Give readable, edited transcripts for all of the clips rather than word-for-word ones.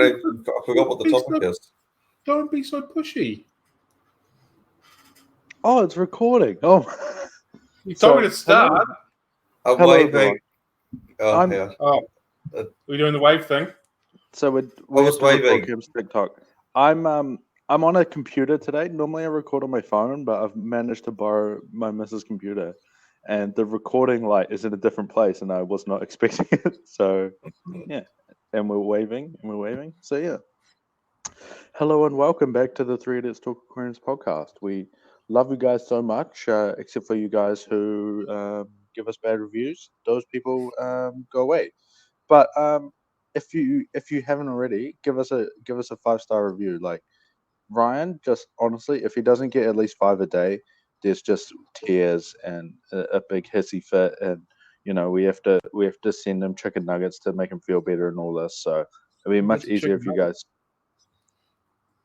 I forgot what the topic is. Don't be so pushy. Oh, it's recording. Oh, you told me to start. I'm Hello, waving. everyone. Yeah. Oh, we're doing the wave thing. So we was have to record waving. Kim's TikTok. I'm on a computer today. Normally I record on my phone, but I've managed to borrow my missus' computer, and the recording light is in a different place, and I was not expecting it. So yeah, and we're waving. So yeah. Hello and welcome back to the Three Idiots Talk Aquariums podcast. We love you guys so much, except for you guys who give us bad reviews. Those people go away. But if you haven't already, give us a 5-star review. Like Ryan, just honestly, if he doesn't get at least 5 a day, there's just tears and a big hissy fit, and we have to send him chicken nuggets to make him feel better and all this. So it'd be much easier if you guys.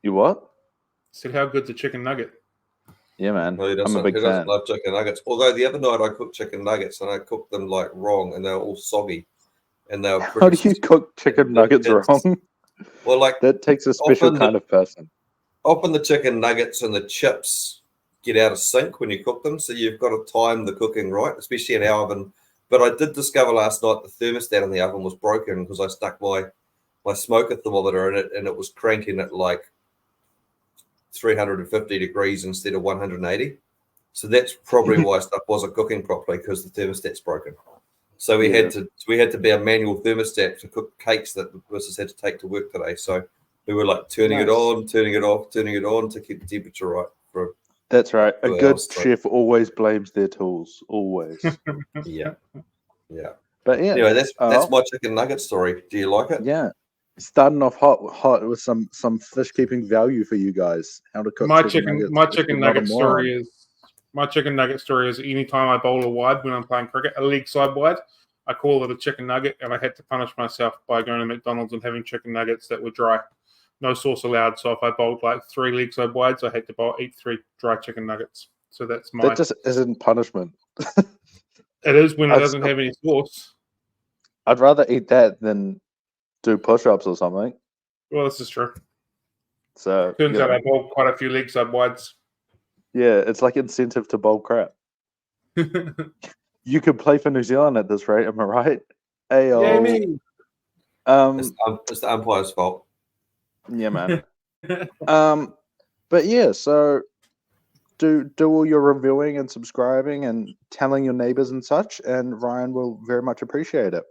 You what? Said how good's a chicken nugget? Yeah, man. No, he I'm a big he fan. doesn't love chicken nuggets. Although the other night I cooked chicken nuggets and I cooked them like wrong, and they were all soggy. And they were How do you cook chicken nuggets wrong? Well, like that takes a special kind of person. Often the chicken nuggets and the chips get out of sync when you cook them, so you've got to time the cooking right, especially in our oven. But I did discover last night the thermostat in the oven was broken because I stuck my smoker thermometer in it, and it was cranking at like 350 degrees instead of 180. So that's probably why stuff wasn't cooking properly, because the thermostat's broken. So we had to be a manual thermostat to cook cakes that the missus had to take to work today. So we were like turning it on, turning it off, turning it on to keep the temperature right. That's right. A good chef always blames their tools. Always. Yeah. But yeah. Anyway, that's my chicken nugget story. Do you like it? Yeah. Starting off hot with some fish keeping value for you guys. How to cook my chicken nuggets. My chicken nugget story is anytime I bowl a wide when I'm playing cricket, a leg side wide, I call it a chicken nugget, and I had to punish myself by going to McDonald's and having chicken nuggets that were dry. No sauce allowed. So if I bowled like 3 leg side wides, I had to eat 3 dry chicken nuggets. So that just isn't punishment. It is when it doesn't have any sauce. I'd rather eat that than do push-ups or something. Well, this is true. So turns out I bowled quite a few leg side wides. Yeah, it's like incentive to bowl crap. You could play for New Zealand at this rate, am I right? Yeah, me. It's the umpire's fault. Yeah, man. But yeah, so do all your reviewing and subscribing and telling your neighbors and such, and Ryan will very much appreciate it.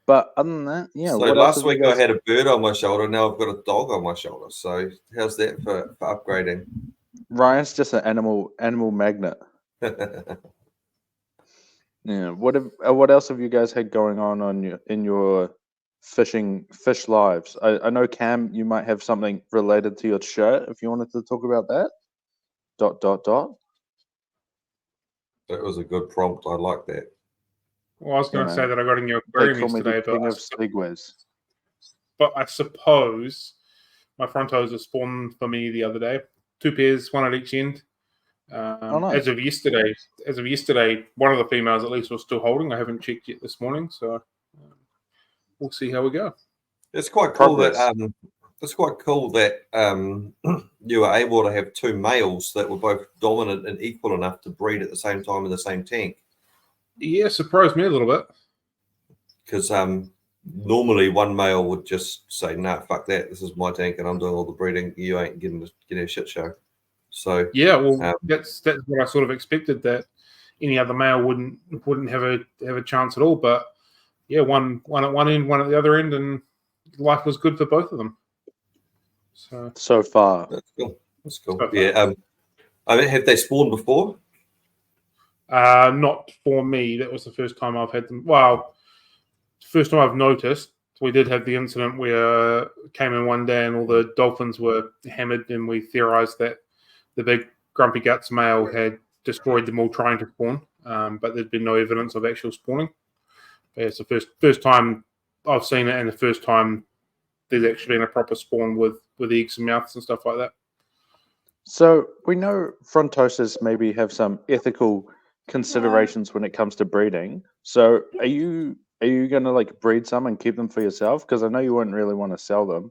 But other than that, yeah. So last week I had a bird on my shoulder. Now I've got a dog on my shoulder. So how's that for upgrading? Ryan's just an animal magnet. Yeah. What else have you guys had going on in your fish lives? I know, Cam, you might have something related to your shirt. If you wanted to talk about that. ... That was a good prompt. I like that. Well, I was going to say that I got in your aquarium yesterday, but I suppose my Frontosas spawned for me the other day. 2 pairs, 1 at each end. Nice. As of yesterday, one of the females at least was still holding. I haven't checked yet this morning, so we'll see how we go. It's quite cool that you were able to have 2 males that were both dominant and equal enough to breed at the same time in the same tank. Yeah, surprised me a little bit. Because normally one male would just say, "Nah, fuck that. This is my tank, and I'm doing all the breeding. You ain't getting a shit show." So yeah, well, that's what I sort of expected, that any other male wouldn't have a chance at all. But yeah, one at one end, one at the other end, and life was good for both of them. So far, that's cool. Yeah. Have they spawned before? Not for me. That was the first time I've had them. Well, first time I've noticed. We did have the incident where came in one day and all the dolphins were hammered, and we theorized that the big grumpy guts male had destroyed them all trying to spawn, but there's been no evidence of actual spawning. But it's the first time I've seen it, and the first time there's actually been a proper spawn with eggs and mouths and stuff like that. So we know Frontosas maybe have some ethical considerations when it comes to breeding. So are you are you going to like breed some and keep them for yourself? Because I know you wouldn't really want to sell them,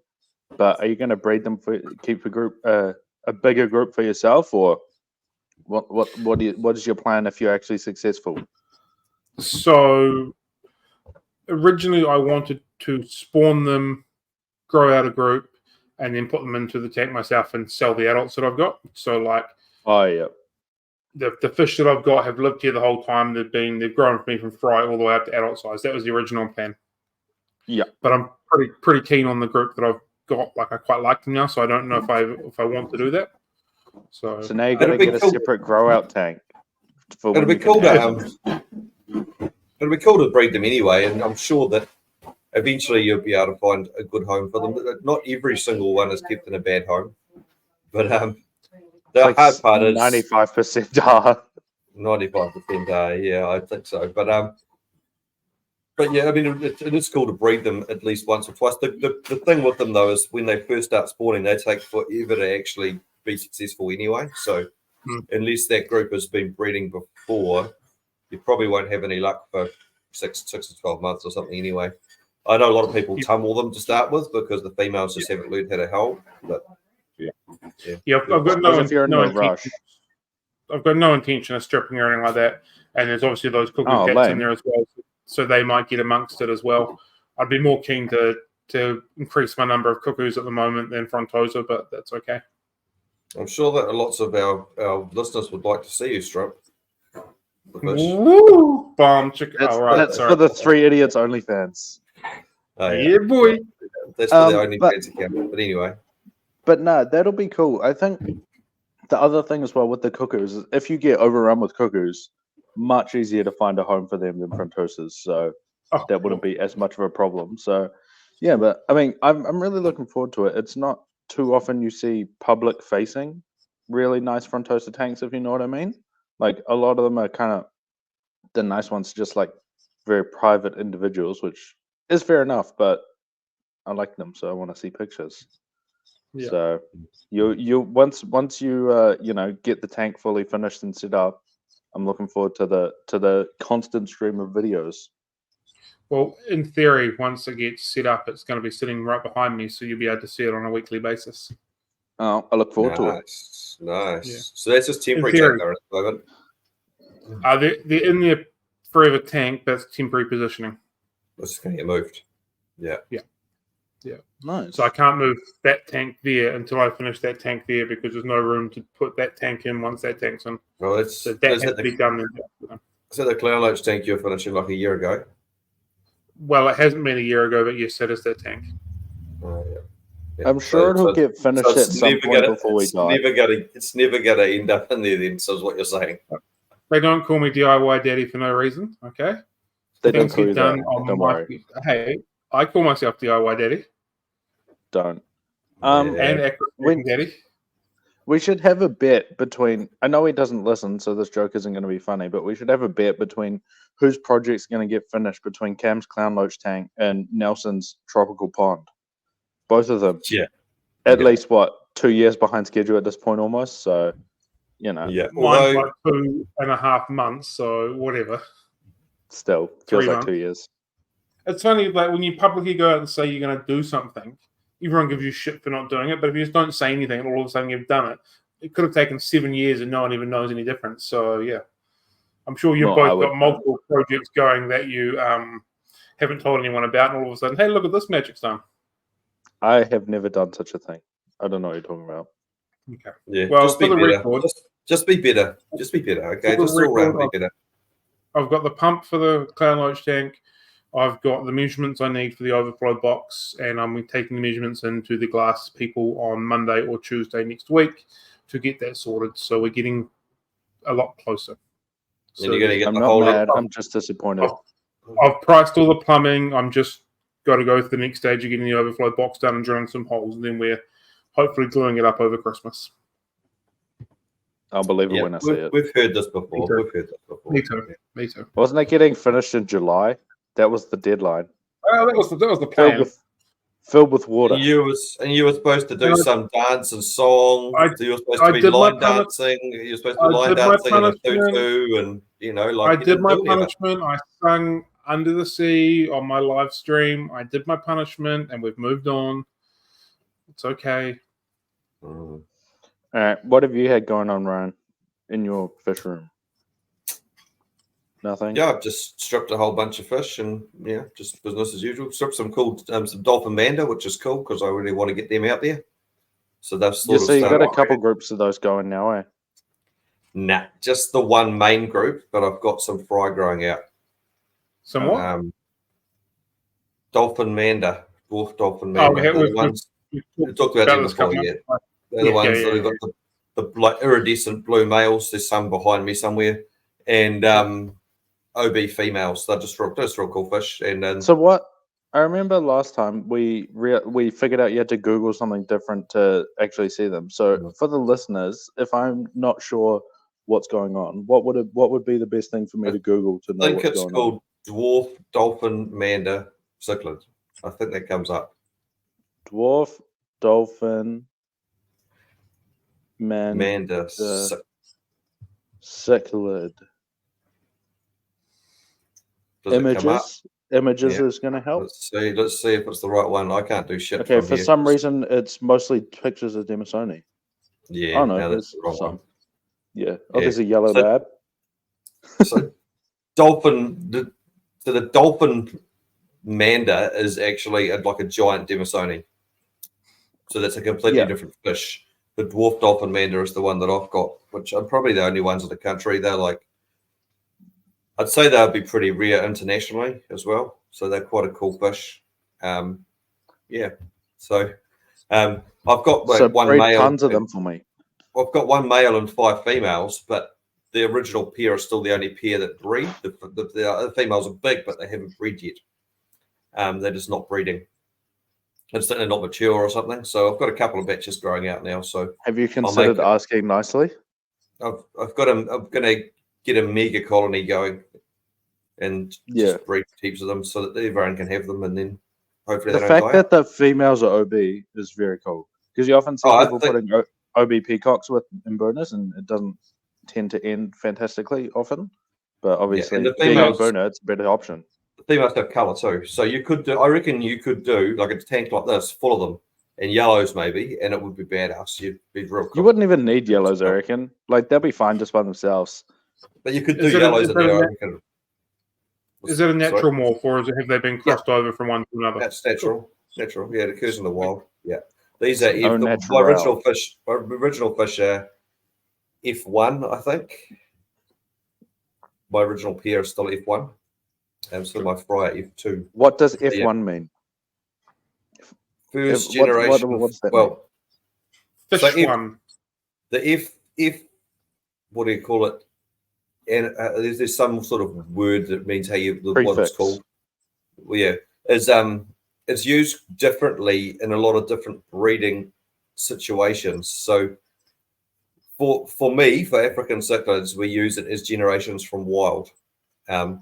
but are you going to breed them for keep a group a bigger group for yourself, or what is your plan if you're actually successful? So originally I wanted to spawn them, grow out a group, and then put them into the tank myself and sell the adults that I've got. So like, Oh yeah, the fish that I've got have lived here the whole time. They've grown with me from fry all the way up to adult size. That was the original plan. yeah. But I'm pretty keen on the group that I've got. Like I quite like them now, so I don't know if I want to do that. So now you got to get a separate grow out tank. It'll be cool to it'll be cool to breed them anyway, and I'm sure that eventually you'll be able to find a good home for them. Not every single one is kept in a bad home, but the hard part is 95% are. 95%. Yeah, I think so. But yeah, I mean, it is cool to breed them at least once or twice. The thing with them though is when they first start spawning, they take forever to actually be successful anyway. So unless that group has been breeding before, you probably won't have any luck for 6 to 12 months or something anyway. I know a lot of people tumble them to start with because the females just haven't learned how to hold. But yeah, I've got no rush. I've got no intention of stripping or anything like that. And there's obviously those cuckoo cats in there as well, so they might get amongst it as well. I'd be more keen to increase my number of cuckoos at the moment than Frontosa, but that's okay. I'm sure that lots of our listeners would like to see you strip. Woo! Bomb chicken. That's for the 3 Idiots OnlyFans. Oh, yeah, boy. That's for the OnlyFans account. But anyway. But no, that'll be cool. I think the other thing as well with the cuckoos is if you get overrun with cuckoos, much easier to find a home for them than Frontosas. So that wouldn't be as much of a problem. So yeah, but I mean, I'm really looking forward to it. It's not too often you see public facing really nice Frontosa tanks, if you know what I mean. Like a lot of them are kind of the nice ones, just like very private individuals, which is fair enough, but I like them, so I want to see pictures. Yeah. So you once you get the tank fully finished and set up, I'm looking forward to the constant stream of videos. Well, in theory, once it gets set up, it's going to be sitting right behind me, so you'll be able to see it on a weekly basis. Oh, I look forward to it. Nice. Yeah. So that's just temporary tank at the moment. They're in their forever tank. That's temporary positioning. It's just going to get moved. Yeah. Nice. So I can't move that tank there until I finish that tank there because there's no room to put that tank in once that tank's in. Well, that has to be done. Is that the clown loach tank you were finishing like a year ago? Well, it hasn't been a year ago, but yes, that is that tank. Oh, yeah. I'm sure it'll get finished at some point before we die. It's never gonna end up in there then, so is what you're saying. They don't call me DIY daddy for no reason, okay? They don't call you that. Don't worry. Hey, I call myself DIY daddy. Don't. And Aquarium daddy. We should have a bet between. I know he doesn't listen, so this joke isn't going to be funny. But we should have a bet between whose project's going to get finished between Cam's Clown Loach Tank and Nelson's Tropical Pond. Both of them. Yeah. At least 2 years behind schedule at this point, almost. So, Yeah. Mine's like 2.5 months. So whatever. Still feels like 2 years. It's funny, like when you publicly go out and say you're going to do something. Everyone gives you shit for not doing it, but if you just don't say anything and all of a sudden you've done it, it could have taken 7 years and no one even knows any difference. So, yeah. I'm sure you've both got multiple projects going that you haven't told anyone about, and all of a sudden, hey, look at this magic's done. I have never done such a thing. I don't know what you're talking about. Okay. Yeah. Well, just be better. Just be better. Just be better, okay? Just all around be better. I've got the pump for the Clown Loach tank. I've got the measurements I need for the overflow box, and I'm taking the measurements into the glass people on Monday or Tuesday next week to get that sorted. So we're getting a lot closer. So you're going to get I'm not mad. I'm just disappointed. I've priced all the plumbing. I'm just got to go to the next stage of getting the overflow box done and drilling some holes, and then we're hopefully gluing it up over Christmas. I'll believe it when I see it. We've heard this before. Me too. Wasn't it getting finished in July? That was the deadline. Well, that was the plan. Filled with water. And you were supposed to do some dance and song. You were supposed to be line dancing. You were supposed to be line dancing in a tutu, and I did my punishment. I sung under the sea on my live stream. I did my punishment, and we've moved on. It's okay. All right. What have you had going on, Ryan, in your fish room? Nothing. Yeah, I've just stripped a whole bunch of fish, and yeah, just business as usual. Stripped some some dolphin manda, which is cool because I really want to get them out there. So they've So you got a couple groups of those going now, eh? Nah, just the one main group, but I've got some fry growing out. Some what? Dolphin manda, dwarf dolphin manda. Oh, They're the ones we talked about them before. Yeah, they're the ones that have got the like iridescent blue males. There's some behind me somewhere, and OB females. They're just real cool fish. And so what? I remember last time we figured out you had to Google something different to actually see them. So for the listeners, if I'm not sure what's going on, what would be the best thing for me to Google to know what's going on? I think it's called Dwarf Dolphin Manda Cichlid. I think that comes up. Dwarf Dolphin Manda Cichlid. Images is going to help. Let's see if it's the right one. I can't do shit. Okay, for some reason, it's mostly pictures of Demisoni. Yeah, oh no, that's the wrong one. Yeah, there's a yellow lab. So dolphin, the dolphin manda is actually like a giant Demisoni. So that's a completely different fish. The dwarf dolphin manda is the one that I've got, which are probably the only ones in the country. They're like, I'd say they'll be pretty rare internationally as well. So they're quite a cool fish. Yeah. So I've got one male. Tons of them for me. I've got one male and 5 females, but the original pair are still the only pair that breed. The other females are big, but they haven't bred yet. They're just not breeding. They're not mature or something. So I've got a couple of batches growing out now. So have you considered asking nicely? I'm going to get a mega colony going and just breed heaps of them so that everyone can have them, and then hopefully the fact that the females are OB is very cool because you often see people putting OB peacocks with inburners, and it doesn't tend to end fantastically often. But obviously, the female burner, it's a better option. The females have colour too, so you could do. I reckon you could do like a tank like this, full of them, and yellows maybe, and it would be badass. You'd be real cool. You wouldn't even need yellows, I reckon. Like they'll be fine just by themselves. But you could do yellows in there. I reckon. Is it a natural morph, or have they been crossed over from one to another? That's natural. Natural. Yeah, it occurs in the wild. Yeah. These are my original fish. My original fish are F1, I think. My original pair is still F1. So my fry are F2. What does F1 mean? First generation. What's that mean? Fish so one. The F. What do you call it? And there's some sort of word that means what it's called. Well, yeah, it's used differently in a lot of different breeding situations. So for me, for African cichlids, we use it as generations from wild, but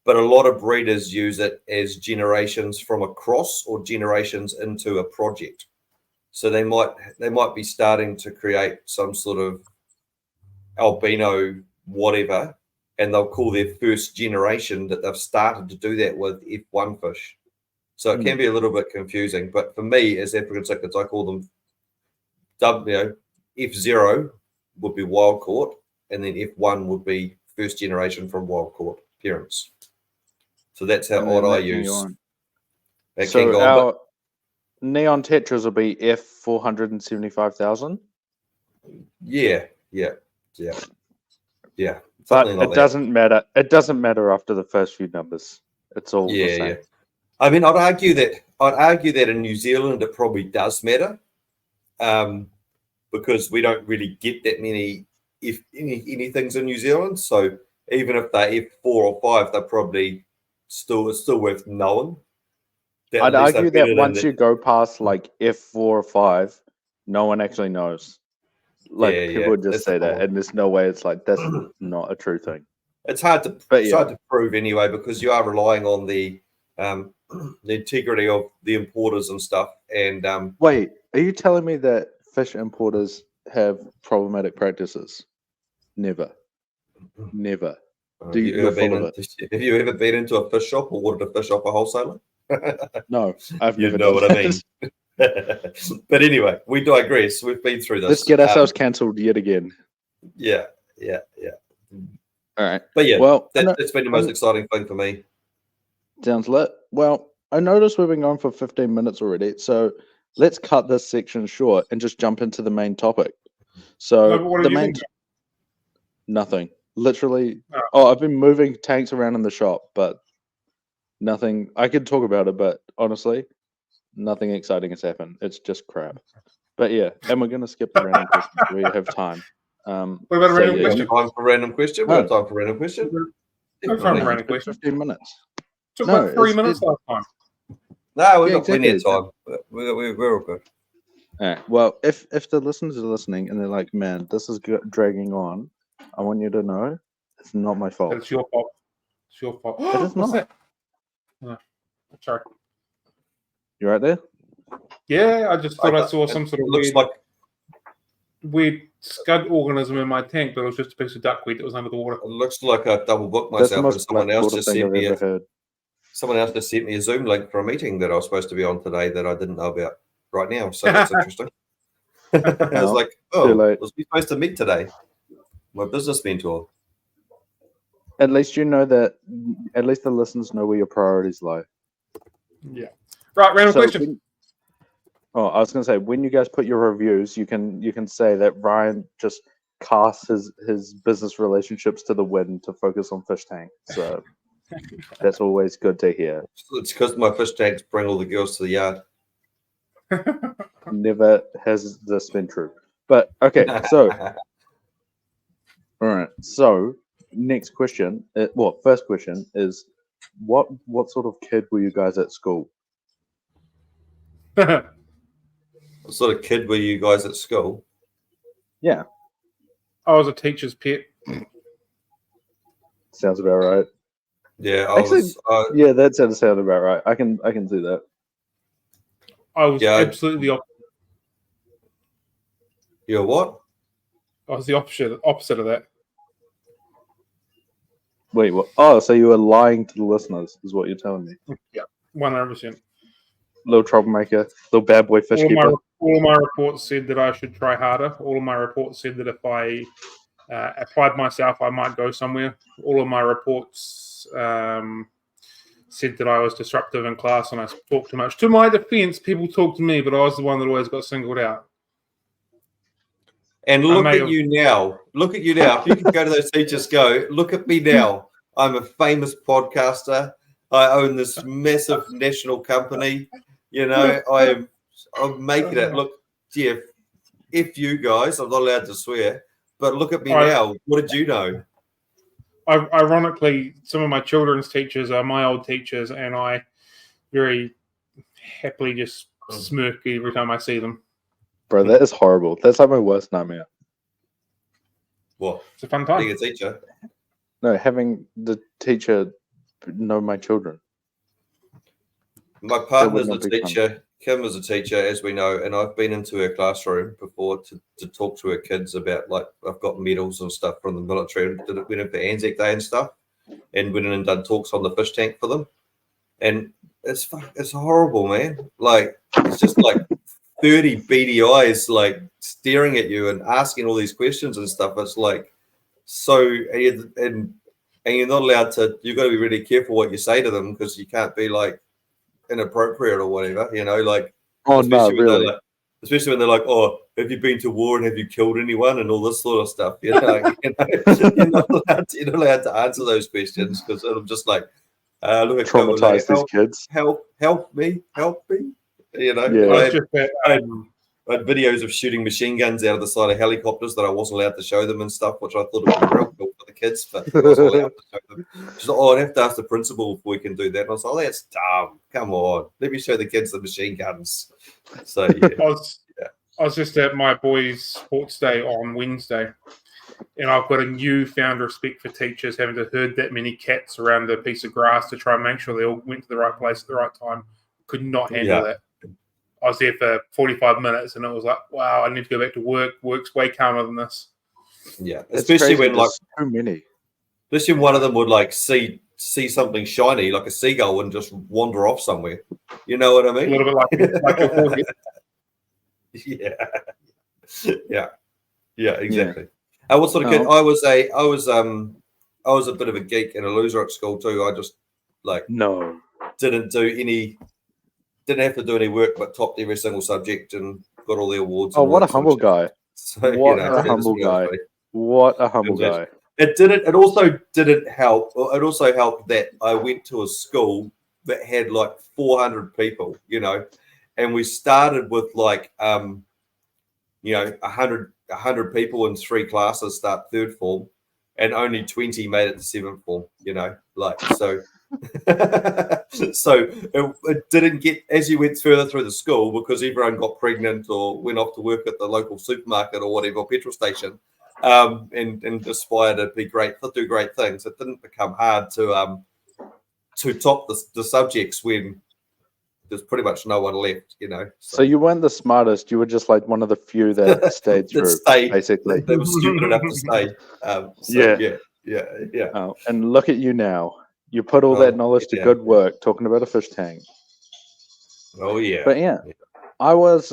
a lot of breeders use it as generations from a cross or generations into a project. So they might be starting to create some sort of albino whatever, and they'll call their first generation that they've started to do that with F1 fish. So it can be a little bit confusing, but for me as African cichlids, I call them F0 would be wild caught, and then F1 would be first generation from wild caught parents. So that's how I use. So our neon tetras will be F475,000. Yeah. But it doesn't matter. It doesn't matter after the first few numbers. It's all the same. Yeah. I mean, I'd argue that in New Zealand it probably does matter, because we don't really get that many any things in New Zealand. So even if they're F4 or 5, they're probably still worth knowing. I'd argue that once you go past like F4 or 5, no one actually knows. Like people would just say that, and there's no way it's like that's not a true thing. It's hard to prove anyway, because you are relying on the integrity of the importers and stuff. And wait, are you telling me that fish importers have problematic practices? Never. Have you ever been into a fish shop or ordered a fish off a wholesaler? No, I've You never know done what I mean. But anyway, we digress. We've been through this. Let's get ourselves cancelled yet again. Yeah. All right. But yeah, well, that's been the most exciting thing for me. Sounds lit. Well, I noticed we've been going for 15 minutes already, so let's cut this section short and just jump into the main topic. So what the have you main been nothing. Literally. Oh. Oh, I've been moving tanks around in the shop, but nothing. I could talk about it, but honestly, nothing exciting has happened. It's just crap. But yeah, and we're gonna skip the random questions. We have time. What about a random We question? have time for random question. We have time for random question. No time for random question. 15 minutes. Took about 3 minutes last time. No, we've Yeah, got plenty of exactly. time. We're all good. All right. Well, if the listeners are listening and they're like, "Man, this is dragging on," I want you to know it's not my fault. It's your fault. It's your fault. It is What's not. that? No, sorry. You right there? Yeah, I just thought I saw some sort of Looks like weird scud organism in my tank, but it was just a piece of duckweed that was under the water. it looks like I double booked That's the myself, and most someone black else water just thing sent I've me ever heard. someone else just sent me a Zoom link for a meeting that I was supposed to be on today that I didn't know about right now. So that's interesting. I was like, too late. was we supposed to meet today? My business mentor. At least you know that. At least the listeners know where your priorities lie. Yeah. Right, random question. I was going to say, when you guys put your reviews, you can say that Ryan just casts his business relationships to the wind to focus on fish tank. So that's always good to hear. It's because my fish tanks bring all the girls to the yard. Never has this been true. But okay, so all right. So next question. First question is, what sort of kid were you guys at school? What sort of kid were you guys at school? Yeah, I was a teacher's pet. sounds about right. Yeah, Yeah, that sounds about right. I can see that. I was absolutely the opposite. You're what? I was the opposite of that. Wait, what? Oh, so you were lying to the listeners, is what you're telling me. Yeah, 100%. Little troublemaker, little bad boy fish keeper. All of my reports said that I should try harder. All of my reports said that if I applied myself, I might go somewhere. All of my reports said that I was disruptive in class and I talked too much. To my defense, people talked to me, but I was the one that always got singled out. And look at you now. Look at you now. If you can go to those teachers, go, look at me now. I'm a famous podcaster. I own this massive national company. You know, I'm making it. Look, Jeff, if you guys, I'm not allowed to swear, but look at me now. What did you know? Ironically, some of my children's teachers are my old teachers, and I very happily just smirk every time I see them. Bro, that is horrible. That's like my worst nightmare. What? It's a fun time. Being a teacher? No, having the teacher know my children. My partner's a teacher. Kim is a teacher, as we know, and I've been into her classroom before to talk to her kids about, like, I've got medals and stuff from the military. Went in for Anzac Day and stuff, and went in and done talks on the fish tank for them. And it's horrible, man. Like, it's just like 30 beady eyes, like, staring at you and asking all these questions and stuff. It's like, so, and you're not allowed to, you've got to be really careful what you say to them, because you can't be, like, inappropriate or whatever, you know, like, especially when they're like, oh, have you been to war and have you killed anyone and all this sort of stuff, you know, you're not allowed to answer those questions, because it'll just like, look at traumatize these kids. Help me, you know. Yeah. I had videos of shooting machine guns out of the side of helicopters that I wasn't allowed to show them and stuff, which I thought would be real cool for the kids, but I wasn't allowed to show them. She's like, oh, I'd have to ask the principal if we can do that. And I was like, oh, that's dumb. Come on. Let me show the kids the machine guns. So, yeah. I was just at my boys' sports day on Wednesday, and I've got a newfound respect for teachers having to herd that many cats around a piece of grass to try and make sure they all went to the right place at the right time. Could not handle that. I was there for 45 minutes, and it was like, wow, I need to go back to work. Work's way calmer than this. Yeah, especially when, like, so many. Especially one of them would like see something shiny, like a seagull, and just wander off somewhere. You know what I A mean? little bit like your forehead. Yeah, exactly. What sort of kid? I was a bit of a geek and a loser at school too. I just didn't have to do any work, but topped every single subject and got all the awards. Oh, what a humble guy! So, what a humble guy! What a humble guy! It also didn't help. It also helped that I went to a school that had like 400 people, and we started with like 100 people in 3 classes start 3rd form, and only 20 made it to 7th form. So. So it didn't get, as you went further through the school, because everyone got pregnant or went off to work at the local supermarket or whatever, petrol station, and aspired to do great things. It didn't become hard to top the subjects when there's pretty much no one left, So you weren't the smartest. You were just like one of the few that stayed through, basically. They were stupid enough to stay. Yeah. Oh, and look at you now. You put all that knowledge to good work talking about a fish tank. Oh yeah. But I was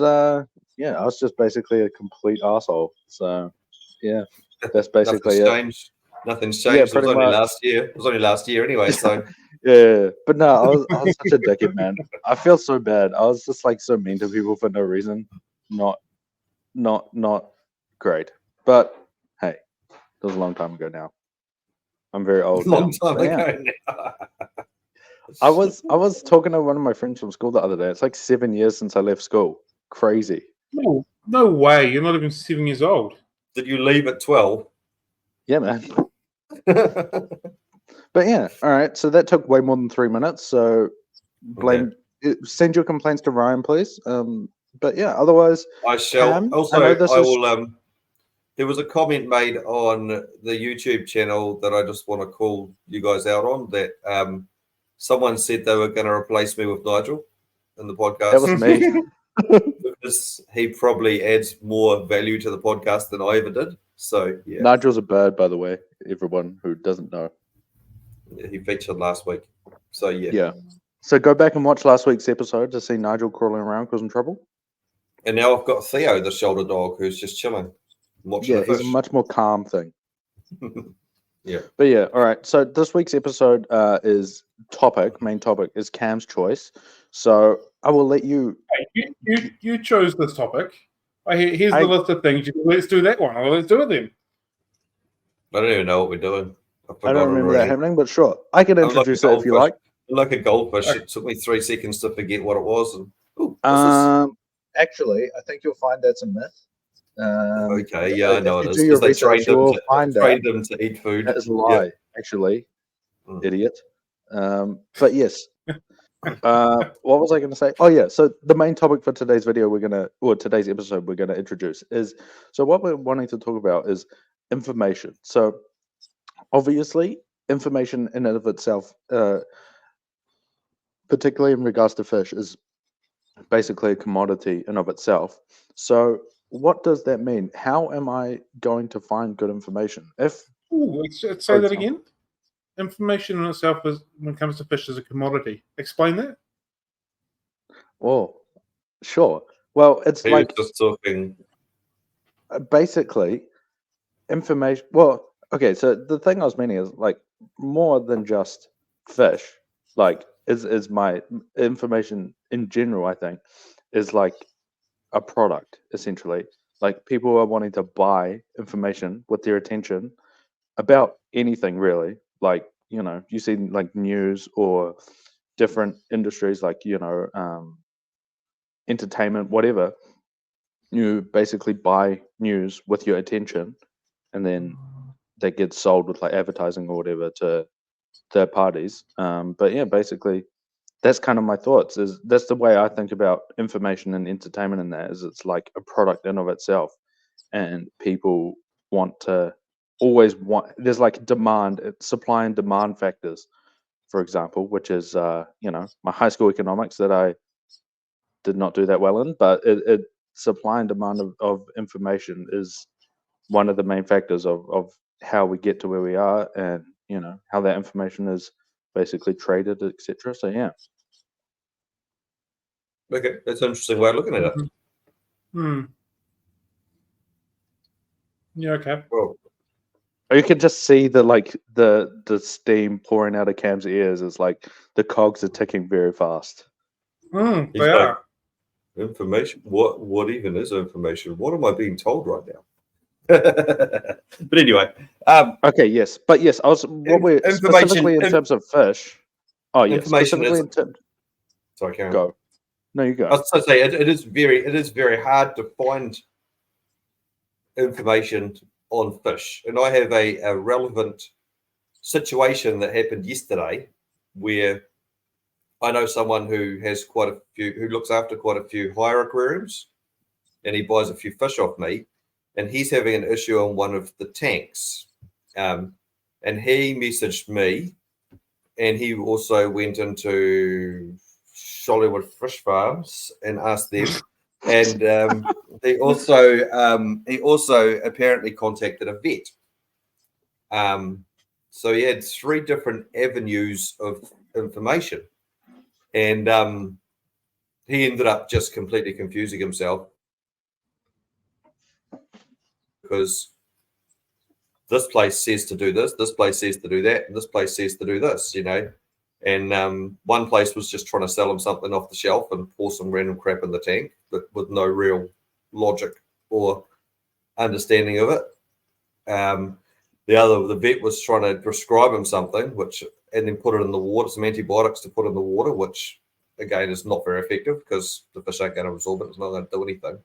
just basically a complete asshole. So that's basically Nothing's changed. Yeah, It was only last year. It was only last year anyway. So yeah, but no, I was such a dickhead, man. I feel so bad. I was just like so mean to people for no reason. Not great. But hey, it was a long time ago now. I'm very old. Long time ago now. I was talking to one of my friends from school the other day. It's like 7 years since I left school. Crazy. No way. You're not even 7 years old. Did you leave at 12? Yeah, man. But yeah, all right. So that took way more than 3 minutes. So send your complaints to Ryan, please. But yeah, otherwise I shall. There was a comment made on the YouTube channel that I just want to call you guys out on, that someone said they were going to replace me with Nigel in the podcast. That was me. Because he probably adds more value to the podcast than I ever did. So yeah. Nigel's a bird, by the way, everyone who doesn't know. He featured last week. So yeah. Yeah. So go back and watch last week's episode to see Nigel crawling around causing trouble. And now I've got Theo, the shoulder dog, who's just chilling. Yeah, he's a much more calm thing. Yeah. But yeah, all right. So this week's episode main topic is Cam's choice. So I will let you. Hey, you chose this topic. Here's the list of things. Let's do that one. Well, let's do it then. I don't even know what we're doing. I don't remember that happening, but sure. I can introduce it if you like. Like a goldfish. It took me 3 seconds to forget what it was. Actually, I think you'll find that's a myth. Okay, yeah, I know it is. Do your research, trained them to eat food. That is a lie, actually, idiot. But yes. What was I going to say? Oh yeah. So the main topic for today's video, today's episode, we're gonna introduce is. So what we're wanting to talk about is information. So obviously, information in and of itself, particularly in regards to fish, is basically a commodity in of itself. So what does that mean? How am I going to find good information? Let's say that again. Information in itself, is, when it comes to fish, is a commodity. Explain that. Well, sure. Well, it's like just talking. Basically, information. Well, okay. So the thing I was meaning is like more than just fish. Like is my information in general. I think is like a product, essentially. Like people are wanting to buy information with their attention about anything, really. Like, you see like news or different industries, like, entertainment, whatever. You basically buy news with your attention, and then that gets sold with like advertising or whatever to third parties. But yeah, basically that's kind of my thoughts. That's the way I think about information and entertainment in that, is it's like a product in of itself, and people there's like supply and demand factors, for example, which is my high school economics that I did not do that well in, but supply and demand of information is one of the main factors of how we get to where we are, and how that information is basically traded, etc. So yeah. Okay, that's an interesting way of looking at it. Hmm. Yeah. Okay. Well, Or you can just see the steam pouring out of Cam's ears. It's like the cogs are ticking very fast. They he's like, are. information. What even is information? What am I being told right now? But anyway, Okay, yes, but yes, I was what we're specifically in terms of fish. Oh yes, information specifically is. in terms. Sorry, Karen. Go. No, you I go. was going to say it is very hard to find information on fish, and I have a relevant situation that happened yesterday where I know someone who has who looks after quite a few hire aquariums, and he buys a few fish off me, and he's having an issue on one of the tanks, and he messaged me, and he also went into Shollywood Fish Farms and asked them, and he also apparently contacted a vet. So he had 3 different avenues of information, and he ended up just completely confusing himself because this place says to do this place says to do that, and this place says to do this, And one place was just trying to sell him something off the shelf and pour some random crap in the tank, but with no real logic or understanding of it. The vet was trying to prescribe him something, and then put it in the water, some antibiotics to put in the water, which again is not very effective because the fish ain't going to absorb it. It's not going to do anything.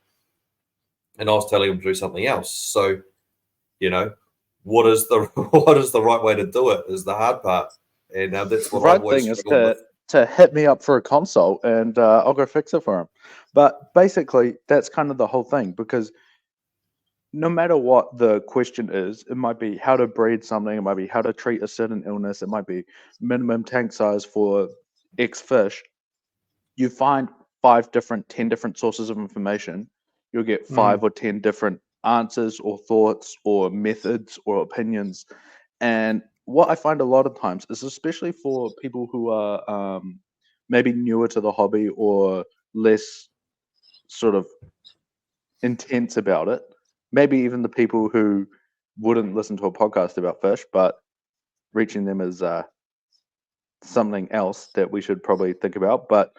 And I was telling him to do something else. So, what is the right way to do it is the hard part. And that's what I've always struggled with. To hit me up for a consult, and I'll go fix it for him. But basically, that's kind of the whole thing, because no matter what the question is, it might be how to breed something, it might be how to treat a certain illness, it might be minimum tank size for X fish. You find 10 different sources of information, you'll get 5 or 10 different answers or thoughts or methods or opinions. And what I find a lot of times is, especially for people who are maybe newer to the hobby or less sort of intense about it, maybe even the people who wouldn't listen to a podcast about fish, but reaching them is something else that we should probably think about. But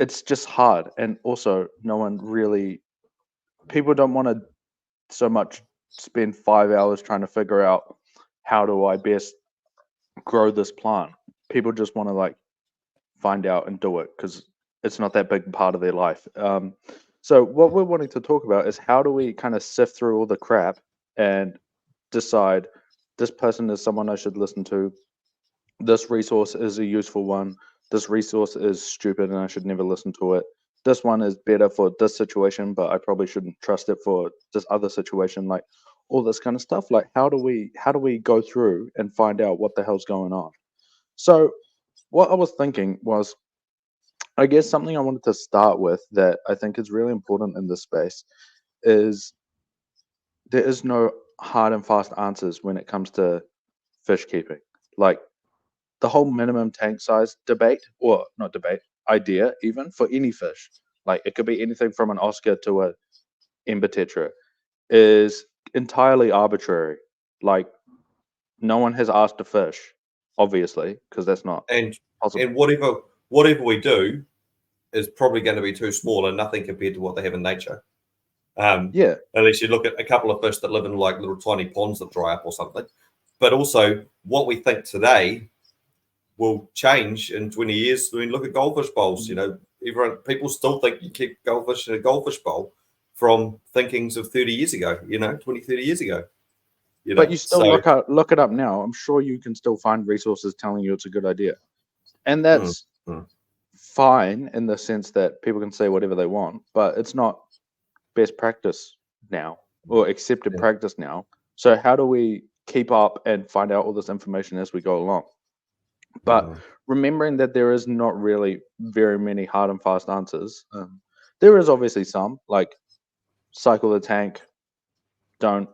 it's just hard. And also, people don't want to so much spend 5 hours trying to figure out how do I best grow this plant. People just want to find out and do it because it's not that big part of their life. So what we're wanting to talk about is how do we kind of sift through all the crap and decide this person is someone I should listen to, this resource is a useful one, this resource is stupid and I should never listen to it, this one is better for this situation but I probably shouldn't trust it for this other situation, all this kind of stuff. How do we go through and find out what the hell's going on? So what I was thinking was, I guess something I wanted to start with that I think is really important in this space is there is no hard and fast answers when it comes to fish keeping. The whole minimum tank size debate, or not debate, idea even for any fish, it could be anything from an Oscar to a Ember Tetra, is entirely arbitrary. No one has asked a fish, obviously, because that's not possible. And whatever we do is probably going to be too small and nothing compared to what they have in nature. Unless you look at a couple of fish that live in little tiny ponds that dry up or something. But also, what we think today will change in 20 years. Look at goldfish bowls. People still think you keep goldfish in a goldfish bowl from thinkings of 30 years ago, 20, 30 years ago. But you still look it up now. I'm sure you can still find resources telling you it's a good idea. And that's fine in the sense that people can say whatever they want, but it's not best practice now or accepted practice now. So how do we keep up and find out all this information as we go along? But remembering that there is not really very many hard and fast answers. There is obviously some, cycle the tank, don't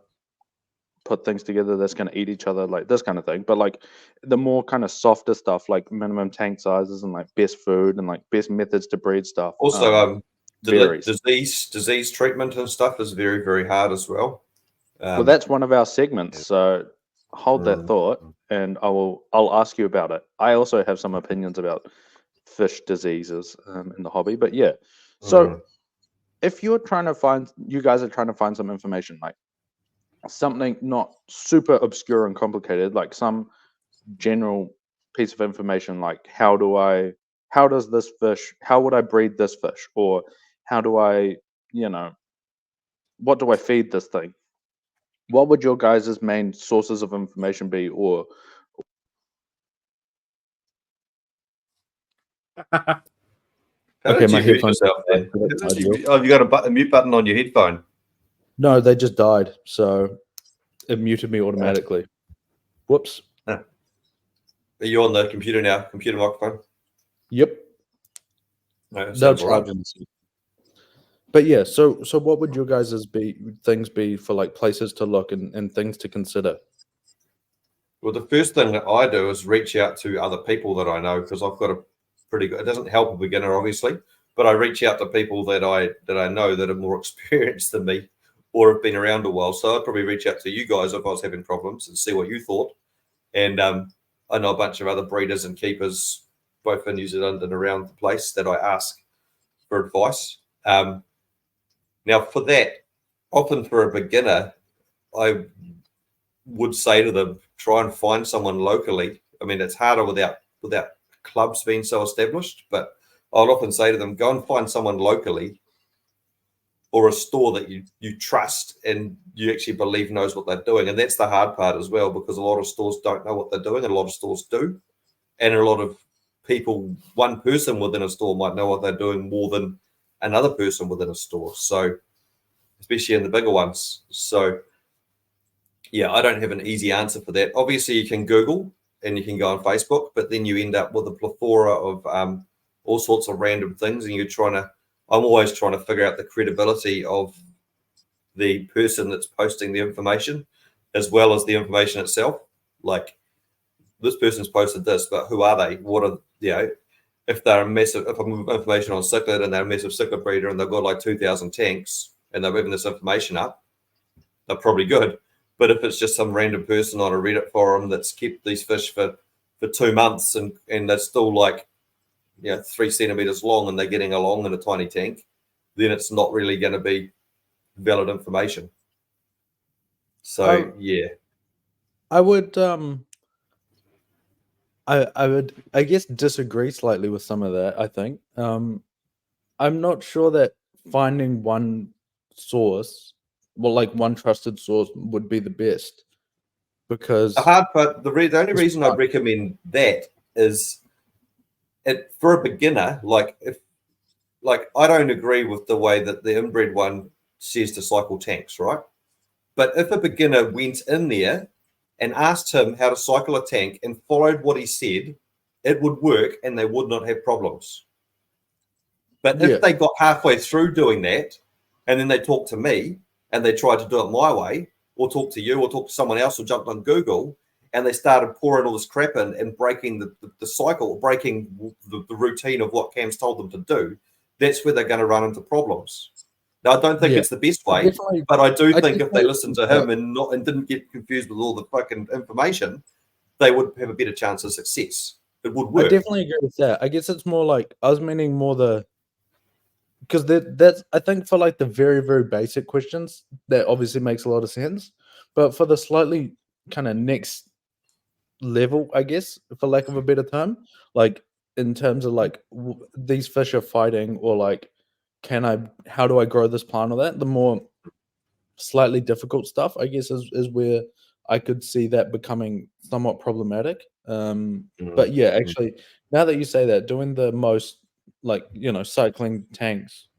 put things together that's going to eat each other, like this kind of thing. But like the more kind of softer stuff, like minimum tank sizes and like best food and like best methods to breed stuff. Also, varies. disease treatment and stuff is very, very hard as well. Well, that's one of our segments. So hold that thought, and I'll ask you about it. I also have some opinions about fish diseases in the hobby, but yeah. So if you guys are trying to find some information, like something not super obscure and complicated, like some general piece of information, like how would I breed this fish, or how do I, what do I feed this thing? What would your guys' main sources of information be, or Okay, my headphones. Oh, you got a mute button on your headphone? No, they just died, so it muted me automatically. Whoops. Are you on the computer now? Computer microphone? Yep. No, they'll charge them. But yeah, so what would your guys' things be for like places to look and things to consider? Well, the first thing that I do is reach out to other people that I know, because I've got a pretty good. It doesn't help a beginner, obviously, but I reach out to people that I know that are more experienced than me or have been around a while. So I'd probably reach out to you guys if I was having problems and see what you thought. And I know a bunch of other breeders and keepers, both in New Zealand and around the place, that I ask for advice. Now, for that, often for a beginner, I would say to them, try and find someone locally. I mean, it's harder without clubs being so established, but I'll often say to them, go and find someone locally or a store that you trust and you actually believe knows what they're doing. And that's the hard part as well, because a lot of stores don't know what they're doing and a lot of stores do. And a lot of people, one person within a store might know what they're doing more than another person within a store. So especially in the bigger ones. So yeah, I don't have an easy answer for that. Obviously you can Google and you can go on Facebook, but then you end up with a plethora of all sorts of random things, and I'm always trying to figure out the credibility of the person that's posting the information as well as the information itself. Like, this person's posted this, but who are they? What are, if they're a massive, if I'm information on cichlid and they're a massive cichlid breeder and they've got like 2,000 tanks and they're whipping this information up, they're probably good. But if it's just some random person on a Reddit forum that's kept these fish for 2 months and they're still like 3 centimeters long and they're getting along in a tiny tank, then it's not really going to be valid information. So I would I guess disagree slightly with some of that. I think I'm not sure that finding one source, like one trusted source, would be the best, because the hard part, the only reason I'd recommend that is for a beginner. I don't agree with the way that the inbred one says to cycle tanks, right? But if a beginner went in there and asked him how to cycle a tank and followed what he said, it would work and they would not have problems. But if they got halfway through doing that and then they talked to me and they tried to do it my way, or talk to you or talk to someone else, or jumped on Google and they started pouring all this crap in and breaking the cycle, breaking the routine of what Cam's told them to do, that's where they're going to run into problems. Now, I don't think it's the best way, but I do think if they listened to him and didn't get confused with all the fucking information, they would have a better chance of success. It would work. I definitely agree with that. I guess it's more like, I was meaning more because that's, I think, for like the very, very basic questions, that obviously makes a lot of sense. But for the slightly kind of next level, I guess, for lack of a better term, like in terms of like these fish are fighting, or like, how do I grow this plant, or that, the more slightly difficult stuff, I guess, is where I could see that becoming somewhat problematic. But yeah, actually, now that you say that, doing the most, like, cycling tanks,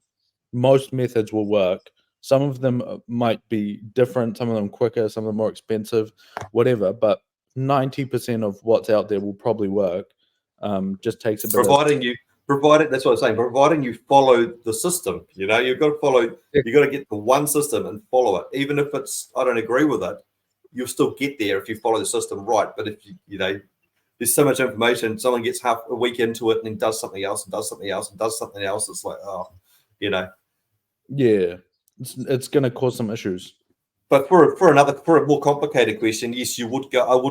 most methods will work. Some of them might be different, some of them quicker, some of them more expensive, whatever, but 90% of what's out there will probably work. Just takes a bit that's what I'm saying, providing you follow the system. You've got to follow, you've got to get to one system and follow it, even if I don't agree with it, you'll still get there if you follow the system right. But if you know, there's so much information, someone gets half a week into it and then does something else and does something else and does something else. It's like, oh, you know. Yeah, it's going to cause some issues. But for a more complicated question, yes, I would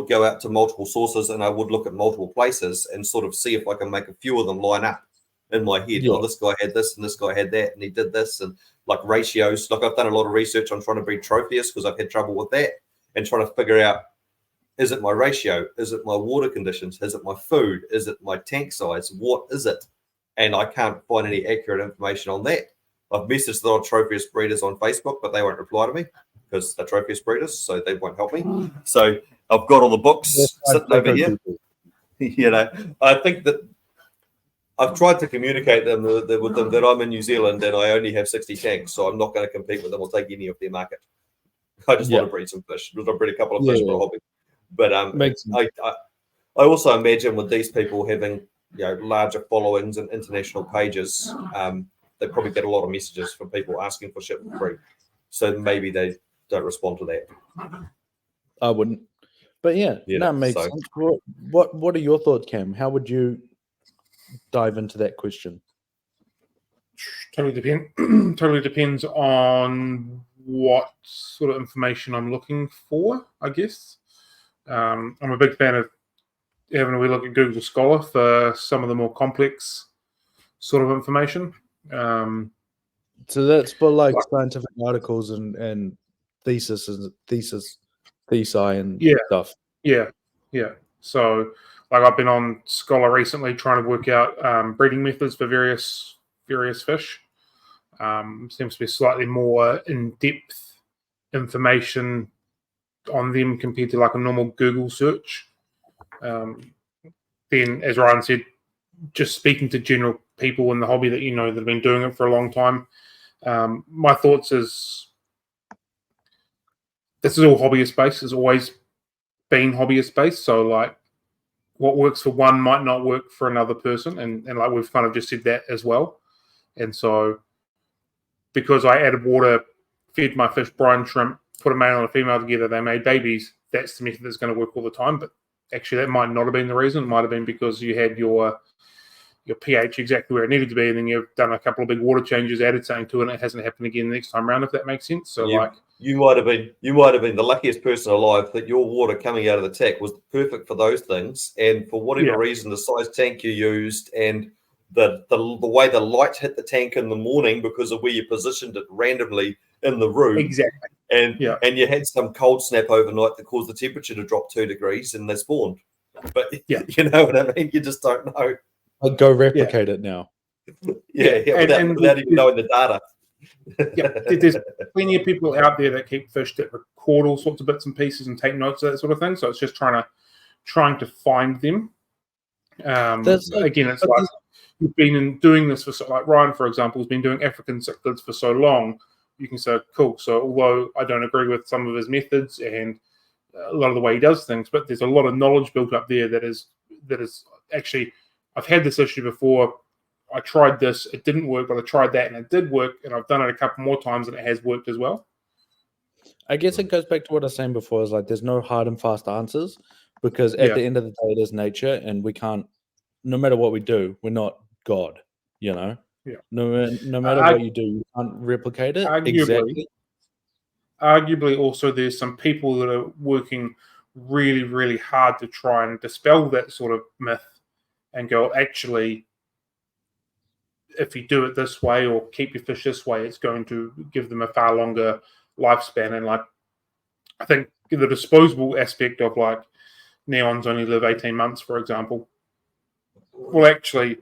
go out to multiple sources and I would look at multiple places and sort of see if I can make a few of them line up in my head. Yeah. Oh, this guy had this and this guy had that and he did this, and like ratios. Like I've done a lot of research on trying to breed Tropheus because I've had trouble with that and trying to figure out, is it my ratio? Is it my water conditions? Is it my food? Is it my tank size? What is it? And I can't find any accurate information on that. I've messaged the old Tropheus breeders on Facebook, but they won't reply to me because they're Tropheus breeders, so they won't help me. So I've got all the books sitting over here. You know, I think that I've tried to communicate with them that I'm in New Zealand and I only have 60 tanks, so I'm not going to compete with them or take any of their market. I just want to breed some fish. I'll breed a couple of fish for a hobby. But I also imagine with these people having larger followings and international pages, they probably get a lot of messages from people asking for ship for free. So maybe they don't respond to that. I wouldn't. But yeah, that makes sense. What are your thoughts, Cam? How would you dive into that question? Totally depends on what sort of information I'm looking for, I guess. I'm a big fan of having a wee look at Google Scholar for some of the more complex sort of information. So that's for like scientific articles and thesis and stuff. Yeah. So like I've been on Scholar recently trying to work out breeding methods for various fish. Seems to be slightly more in-depth information on them compared to like a normal Google search. Then, as Ryan said, just speaking to general people in the hobby that that have been doing it for a long time. My thoughts is this is all hobbyist based. It's always been hobbyist based. So like what works for one might not work for another person. And like we've kind of just said that as well. And so because I added water, fed my fish brine shrimp, put a male and a female together, they made babies, that's the method that's going to work all the time. But actually that might not have been the reason. It might have been because you had your pH exactly where it needed to be, and then you've done a couple of big water changes, added something to it, and it hasn't happened again the next time around, if that makes sense. So you might have been the luckiest person alive that your water coming out of the tank was perfect for those things, and for whatever reason, the size tank you used and the way the light hit the tank in the morning because of where you positioned it randomly in the room. Exactly. And you had some cold snap overnight that caused the temperature to drop 2 degrees and they spawned. But you know what I mean? You just don't know. I'll go replicate it now. Without even knowing the data. There's plenty of people out there that keep fish that record all sorts of bits and pieces and take notes of that sort of thing. So it's just trying to find them. It's like you've been doing this for like Ryan, for example, has been doing African Cichlids for so long. You can say, cool. So although I don't agree with some of his methods and a lot of the way he does things, but there's a lot of knowledge built up there that is actually. I've had this issue before. I tried this, it didn't work, but I tried that and it did work, and I've done it a couple more times and it has worked as well. I guess it goes back to what I was saying before, is like there's no hard and fast answers, because at the end of the day it is nature, and we can't, no matter what we do, we're not God, No matter what you do, you can't replicate it. Arguably also there's some people that are working really, really hard to try and dispel that sort of myth and go, actually, if you do it this way or keep your fish this way, it's going to give them a far longer lifespan. And like, I think the disposable aspect of like neons only live 18 months, for example. Well, actually,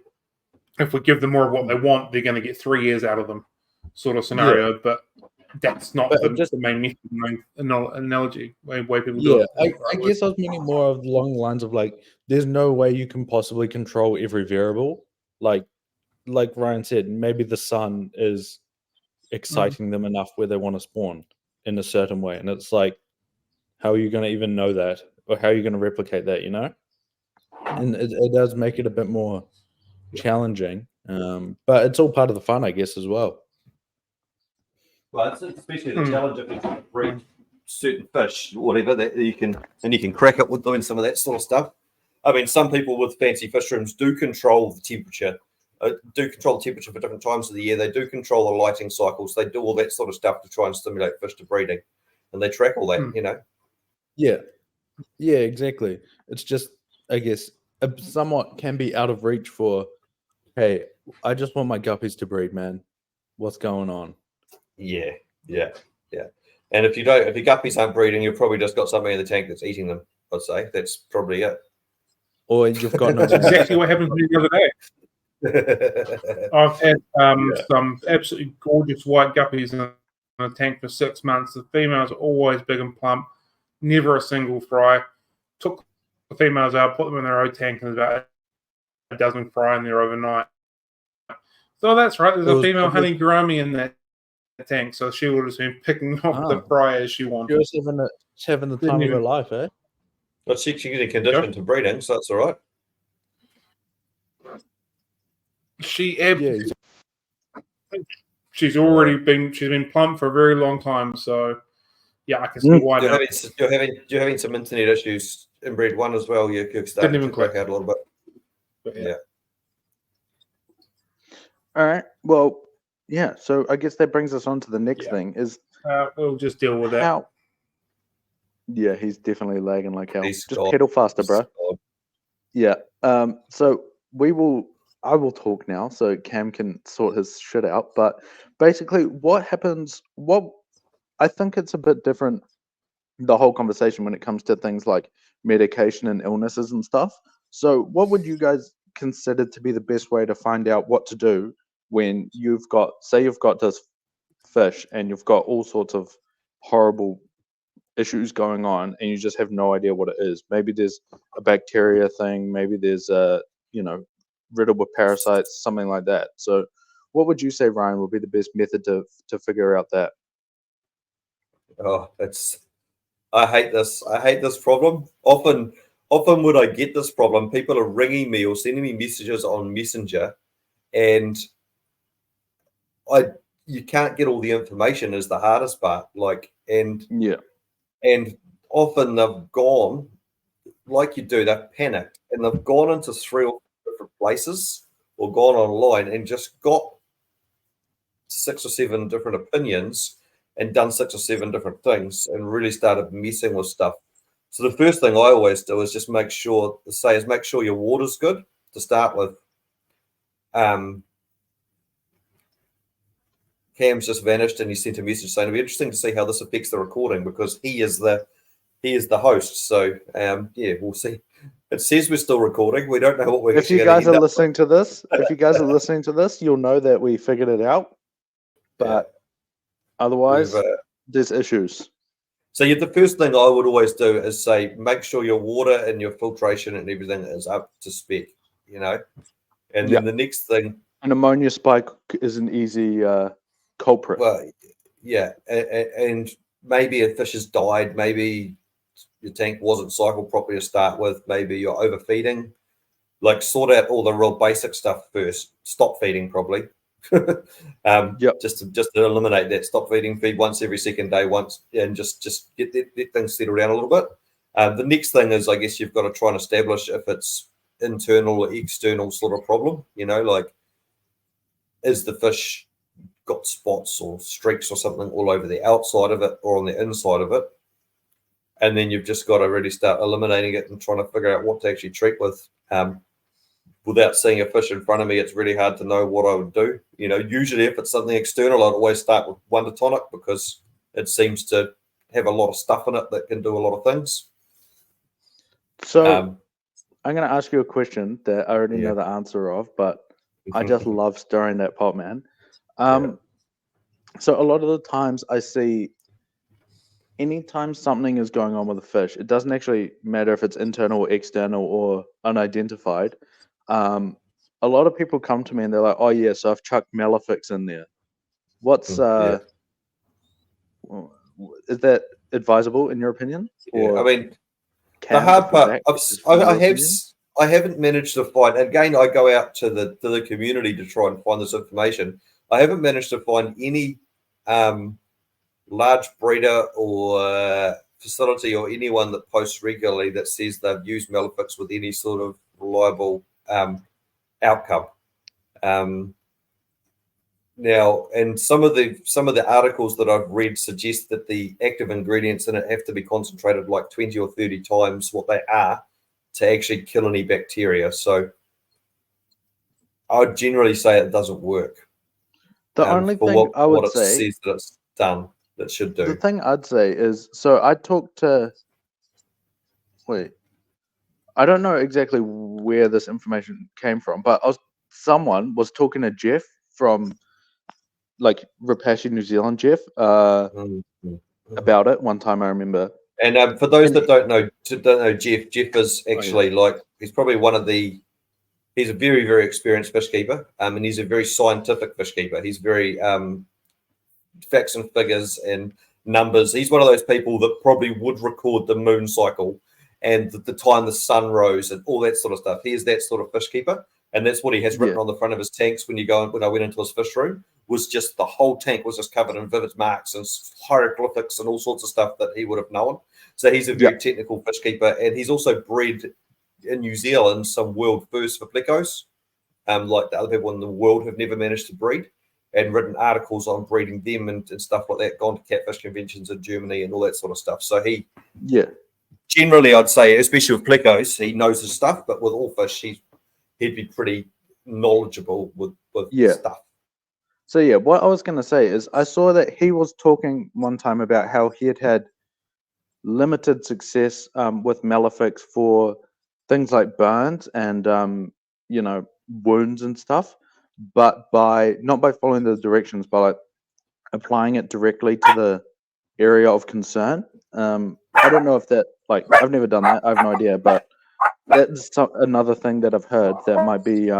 if we give them more of what they want, they're going to get 3 years out of them, sort of scenario. Yeah. But that's not the main method, the main analogy, way people do it. I guess I was meaning more along the lines of like, there's no way you can possibly control every variable. Like Ryan said, maybe the sun is exciting them enough where they want to spawn in a certain way. And it's like, how are you going to even know that? Or how are you going to replicate that, And it does make it a bit more challenging. But it's all part of the fun, I guess, as well. Well, it's especially the challenge if it's breed certain fish, whatever that you can crack it with doing some of that sort of stuff. I mean, some people with fancy fish rooms do control the temperature. For different times of the year. They do control the lighting cycles. They do all that sort of stuff to try and stimulate fish to breeding, and they track all that. Yeah, exactly. It's just, I guess, somewhat can be out of reach for, hey, I just want my guppies to breed, man. What's going on? Yeah. And if your guppies aren't breeding, you've probably just got something in the tank that's eating them. I'd say that's probably it. Or you've got no. That's exactly what happened to me the other day. I've had some absolutely gorgeous white guppies in a tank for 6 months. The females are always big and plump, never a single fry. Took the females out, put them in their own tank, and there's about a dozen fry in there overnight. So that's right, there's a female honey gourami in that tank, so she would have been picking off the fry as she wanted. She was having the time of her life, eh? But she's getting conditioned to breeding, so that's all right. She's already been plump for a very long time, so yeah, I can see why not. You're having some internet issues in breed one as well. You're starting to crack out a little bit. But yeah. All right. Well, yeah. So I guess that brings us on to the next thing. Is we'll just deal with that. Yeah, he's definitely lagging like hell. Just pedal faster, bro. Yeah. So I will talk now so Cam can sort his shit out. But basically, what happens, I think it's a bit different, the whole conversation when it comes to things like medication and illnesses and stuff. So what would you guys consider to be the best way to find out what to do when you've got this fish and you've got all sorts of horrible issues going on and you just have no idea what it is? Maybe there's a bacteria thing, maybe there's riddled with parasites, something like that. So what would you say, Ryan, would be the best method to figure out that? I hate this problem. Often when I get this problem, people are ringing me or sending me messages on Messenger, and you can't get all the information is the hardest part. And often they've gone, like you do, they've panicked and they've gone into 3 or 4 different places or gone online and just got 6 or 7 different opinions and done 6 or 7 different things and really started messing with stuff. So the first thing I always do is just make sure your water's good to start with. Cam's just vanished and he sent a message saying it'll be interesting to see how this affects the recording because he is the host. So we'll see. It says we're still recording. We don't know what we're. If you guys are listening to this, you'll know that we figured it out. But otherwise, there's issues. So the first thing I would always do is say, make sure your water and your filtration and everything is up to spec, And then the next thing, an ammonia spike is an easy culprit. Well, and maybe a fish has died. Maybe your tank wasn't cycled properly to start with. Maybe you're overfeeding. Sort out all the real basic stuff first. Stop feeding probably. Just to eliminate that. Stop feeding. Feed once every second day. And just get things settled down a little bit. The next thing is, I guess you've got to try and establish if it's internal or external sort of problem. Is the fish got spots or streaks or something all over the outside of it or on the inside of it? And then you've just got to really start eliminating it and trying to figure out what to actually treat with. Without seeing a fish in front of me, it's really hard to know what I would do. Usually if it's something external, I'd always start with Wonder Tonic because it seems to have a lot of stuff in it that can do a lot of things. So I'm going to ask you a question that I already know the answer of, but I just love stirring that pot, man. So a lot of the times I see anytime something is going on with a fish, it doesn't actually matter if it's internal or external or unidentified. A lot of people come to me and they're like, oh yeah, so I've chucked Malefics in there. What's is that advisable in your opinion? Or I mean, the hard part, I haven't managed to find, again, I go out to the community to try and find this information. I haven't managed to find any large breeder or facility or anyone that posts regularly that says they've used Malefics with any sort of reliable outcome. Now, and some of the articles that I've read suggest that the active ingredients in it have to be concentrated like 20 or 30 times what they are to actually kill any bacteria. So I would generally say it doesn't work. The only thing I would what it say says that it's done, that should do. The thing I'd say is, so I talked to, I don't know exactly where this information came from, but someone was talking to Jeff from like Rapashi, New Zealand, Jeff, about it one time, I remember. And for those that don't know Jeff is actually he's probably he's a very, very experienced fish keeper, and he's a very scientific fish keeper. He's very facts and figures and numbers. He's one of those people that probably would record the moon cycle and the time the sun rose and all that sort of stuff. He is that sort of fish keeper, and that's what he has written on the front of his tanks. When I went into his fish room, was just the whole tank was just covered in vivid marks and hieroglyphics and all sorts of stuff that he would have known. So he's a very technical fish keeper, and he's also bred in New Zealand some world firsts for plecos, like the other people in the world have never managed to breed, and written articles on breeding them and stuff like that, gone to catfish conventions in Germany and all that sort of stuff. So he, generally, I'd say, especially with plecos, he knows his stuff, but with all fish, he'd be pretty knowledgeable with stuff. So what I was going to say is I saw that he was talking one time about how he had limited success with Malefics for things like burns and wounds and stuff, but not by following the directions, but like applying it directly to the area of concern. I don't know if that, like, I've never done that. I have no idea, but that's another thing that I've heard that might be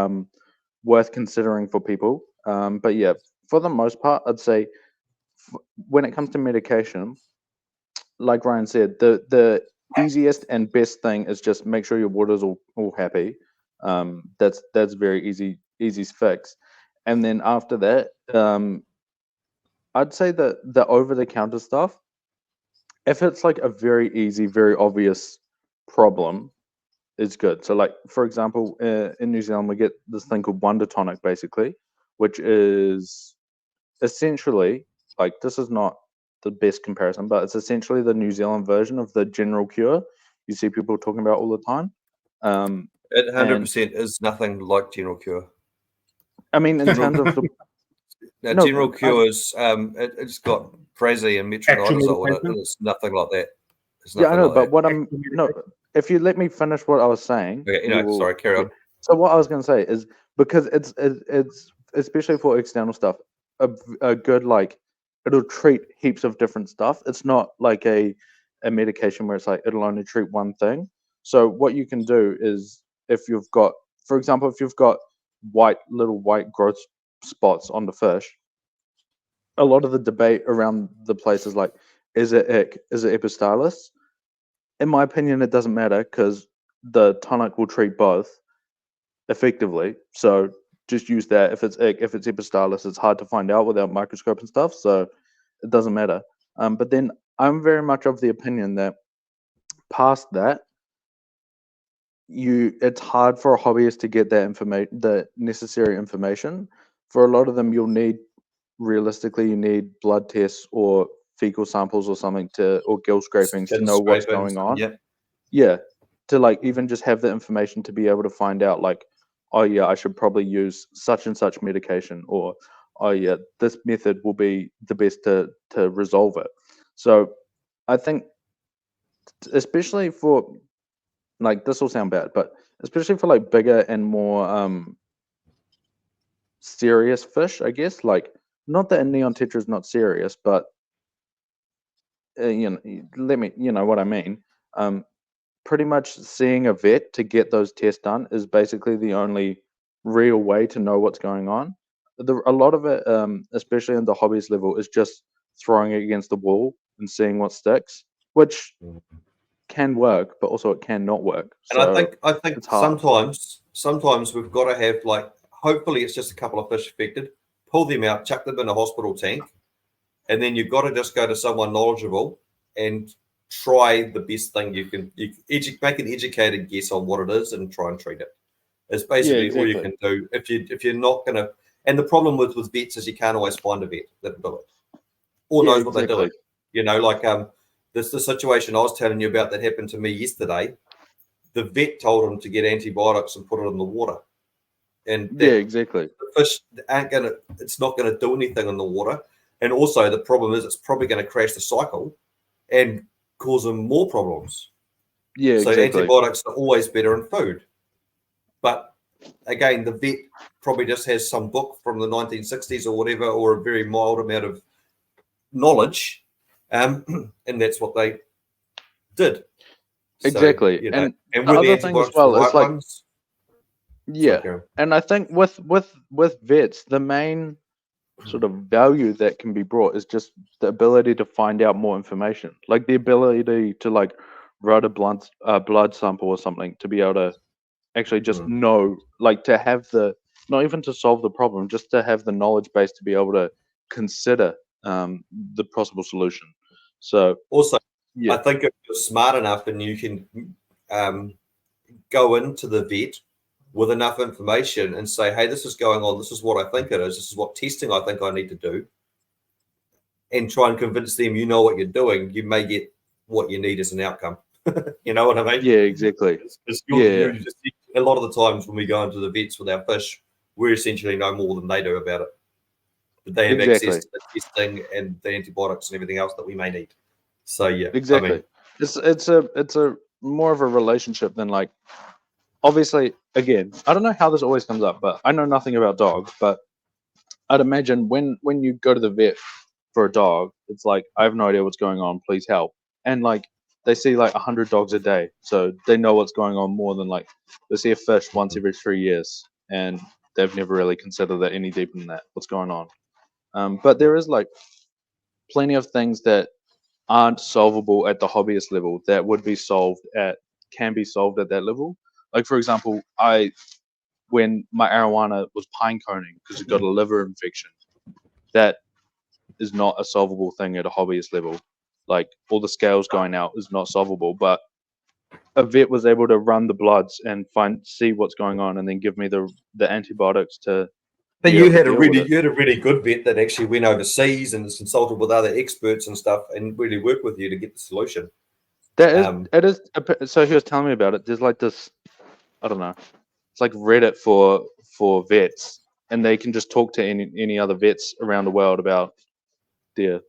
worth considering for people. But yeah, for the most part, I'd say when it comes to medication, like Ryan said, the easiest and best thing is just make sure your water's all happy. That's very easy fix. And then after that, I'd say that the over-the-counter stuff, if it's like a very easy, very obvious problem, is good. So like, for example, in New Zealand, we get this thing called Wonder Tonic, basically, which is essentially, like, this is not the best comparison, but it's essentially the New Zealand version of the general cure you see people talking about all the time. It 100% is nothing like general cure. I mean, in terms of the general cure is it's got Prazi and metronidazole in it, and it's nothing like that. I know, but what I'm if you let me finish what I was saying. Okay, sorry, carry on. So what I was going to say is, because it's especially for external stuff, a good, like, it'll treat heaps of different stuff. It's not like a medication where it's like it'll only treat one thing. So what you can do is, if you've got, for example, if you've got little white growth spots on the fish, a lot of the debate around the place is like, is it ick? Is it epistalis? In my opinion, it doesn't matter, because the tonic will treat both effectively. So just use that. If it's ick, if it's epistalis, it's hard to find out without microscope and stuff, so it doesn't matter. But then I'm very much of the opinion that past that, it's hard for a hobbyist to get that information, the necessary information. For a lot of them, you need blood tests or fecal samples or something or gill scrapings to know what's going on. To like even just have the information to be able to find out, like, oh yeah, I should probably use such and such medication, or oh yeah, this method will be the best to resolve it. So I think, especially for, like, this will sound bad, but especially for like bigger and more serious fish, I guess, like, not that a neon tetra is not serious, but you know what I mean. Pretty much seeing a vet to get those tests done is basically the only real way to know what's going on. A lot of it, especially in the hobbyist level, is just throwing it against the wall and seeing what sticks, which can work, but also it can not work. And so I think sometimes we've got to have, like, hopefully it's just a couple of fish affected, pull them out, chuck them in a hospital tank, and then you've got to just go to someone knowledgeable and try the best thing you can. Make an educated guess on what it is and try and treat it. It's basically all you can do. If you're not going to, and the problem with vets is you can't always find a vet that will do it or knows what they're doing. You know, like this the situation I was telling you about that happened to me yesterday. The vet told him to get antibiotics and put it in the water, and the fish aren't going to. It's not going to do anything in the water, and also the problem is it's probably going to crash the cycle and cause them more problems. So antibiotics are always better in food. But again, the vet probably just has some book from the 1960s or whatever, or a very mild amount of knowledge, and that's what they did. Exactly. So, you know, and the with other the thing as well, it's like, and I think with vets, the main sort of value that can be brought is just the ability to find out more information, like the ability to like run a blood sample or something to be able to actually just know, like to have the, not even to solve the problem, just to have the knowledge base to be able to consider the possible solution. So also, I think if you're smart enough and you can go into the vet with enough information and say, hey, this is going on, this is what I think it is, this is what testing I think I need to do, and try and convince them you know what you're doing, you may get what you need as an outcome. You know what I mean? Yeah, exactly. A lot of the times when we go into the vets with our fish, we essentially know more than they do about it. But they have access to the testing and the antibiotics and everything else that we may need. So exactly. I mean, it's a more of a relationship than like, obviously, again, I don't know how this always comes up, but I know nothing about dogs, but I'd imagine when you go to the vet for a dog, it's like, I have no idea what's going on, please help. And like they see like 100 dogs a day, so they know what's going on more than like they see a fish once every 3 years, and they've never really considered that any deeper than that, what's going on. But there is like plenty of things that aren't solvable at the hobbyist level that would be can be solved at that level. Like for example, when my arowana was pine coning because it got a liver infection, that is not a solvable thing at a hobbyist level. Like all the scales going out is not solvable, but a vet was able to run the bloods and see what's going on, and then give me the antibiotics to. But you had a really good vet that actually went overseas and consulted with other experts and stuff, and really worked with you to get the solution. It is. So he was telling me about it. There's like this, I don't know. It's like Reddit for vets, and they can just talk to any other vets around the world about their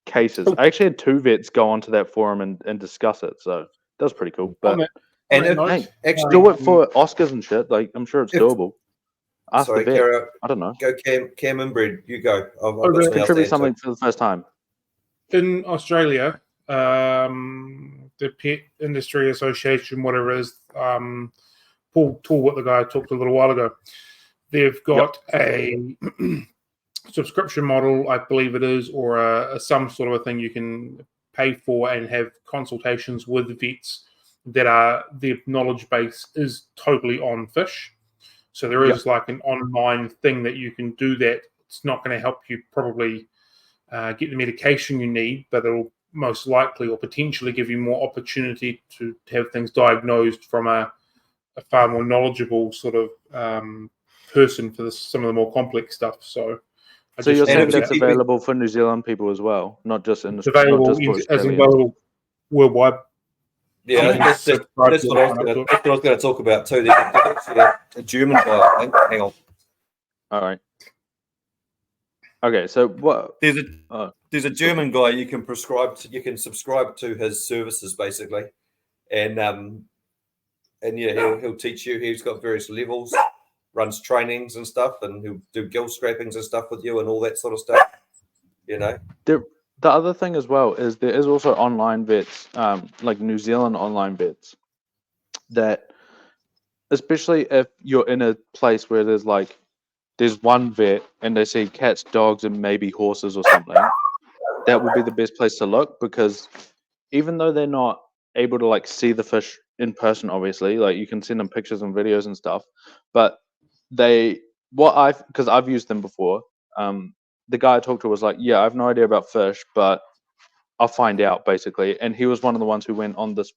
cases. I actually had 2 vets go onto that forum and discuss it, so that was pretty cool. But actually do it for Oscars and shit. Like I'm sure it's doable. Ask the vet. Kara, I don't know. Go Cam Inbred. You go. Contribute something for the first time. In Australia, the Pet Industry Association, whatever it is, Paul Talbot, the guy I talked to a little while ago, they've got a subscription model, I believe it is, or some sort of a thing you can pay for and have consultations with vets that are, their knowledge base is totally on fish. So there is like an online thing that you can do that. It's not going to help you probably get the medication you need, but it'll most likely or potentially give you more opportunity to have things diagnosed from a far more knowledgeable sort of person for some of the more complex stuff. So you're saying that's available for New Zealand people as well, not just in Australia? As available worldwide. Yeah, that's what I was going to talk about too. There's actually a German guy, I think. Hang on. All right. Okay, so what? There's a German guy you can subscribe to his services basically, and he'll teach you. He's got various levels, runs trainings and stuff, and he'll do gill scrapings and stuff with you and all that sort of stuff. The other thing as well is there is also online vets, like New Zealand online vets, that especially if you're in a place where there's one vet and they see cats, dogs, and maybe horses or something, that would be the best place to look, because even though they're not able to like see the fish in person, obviously, like you can send them pictures and videos and stuff, but because I've used them before, the guy I talked to was like, yeah, I have no idea about fish, but I'll find out, basically. And he was one of the ones who went on this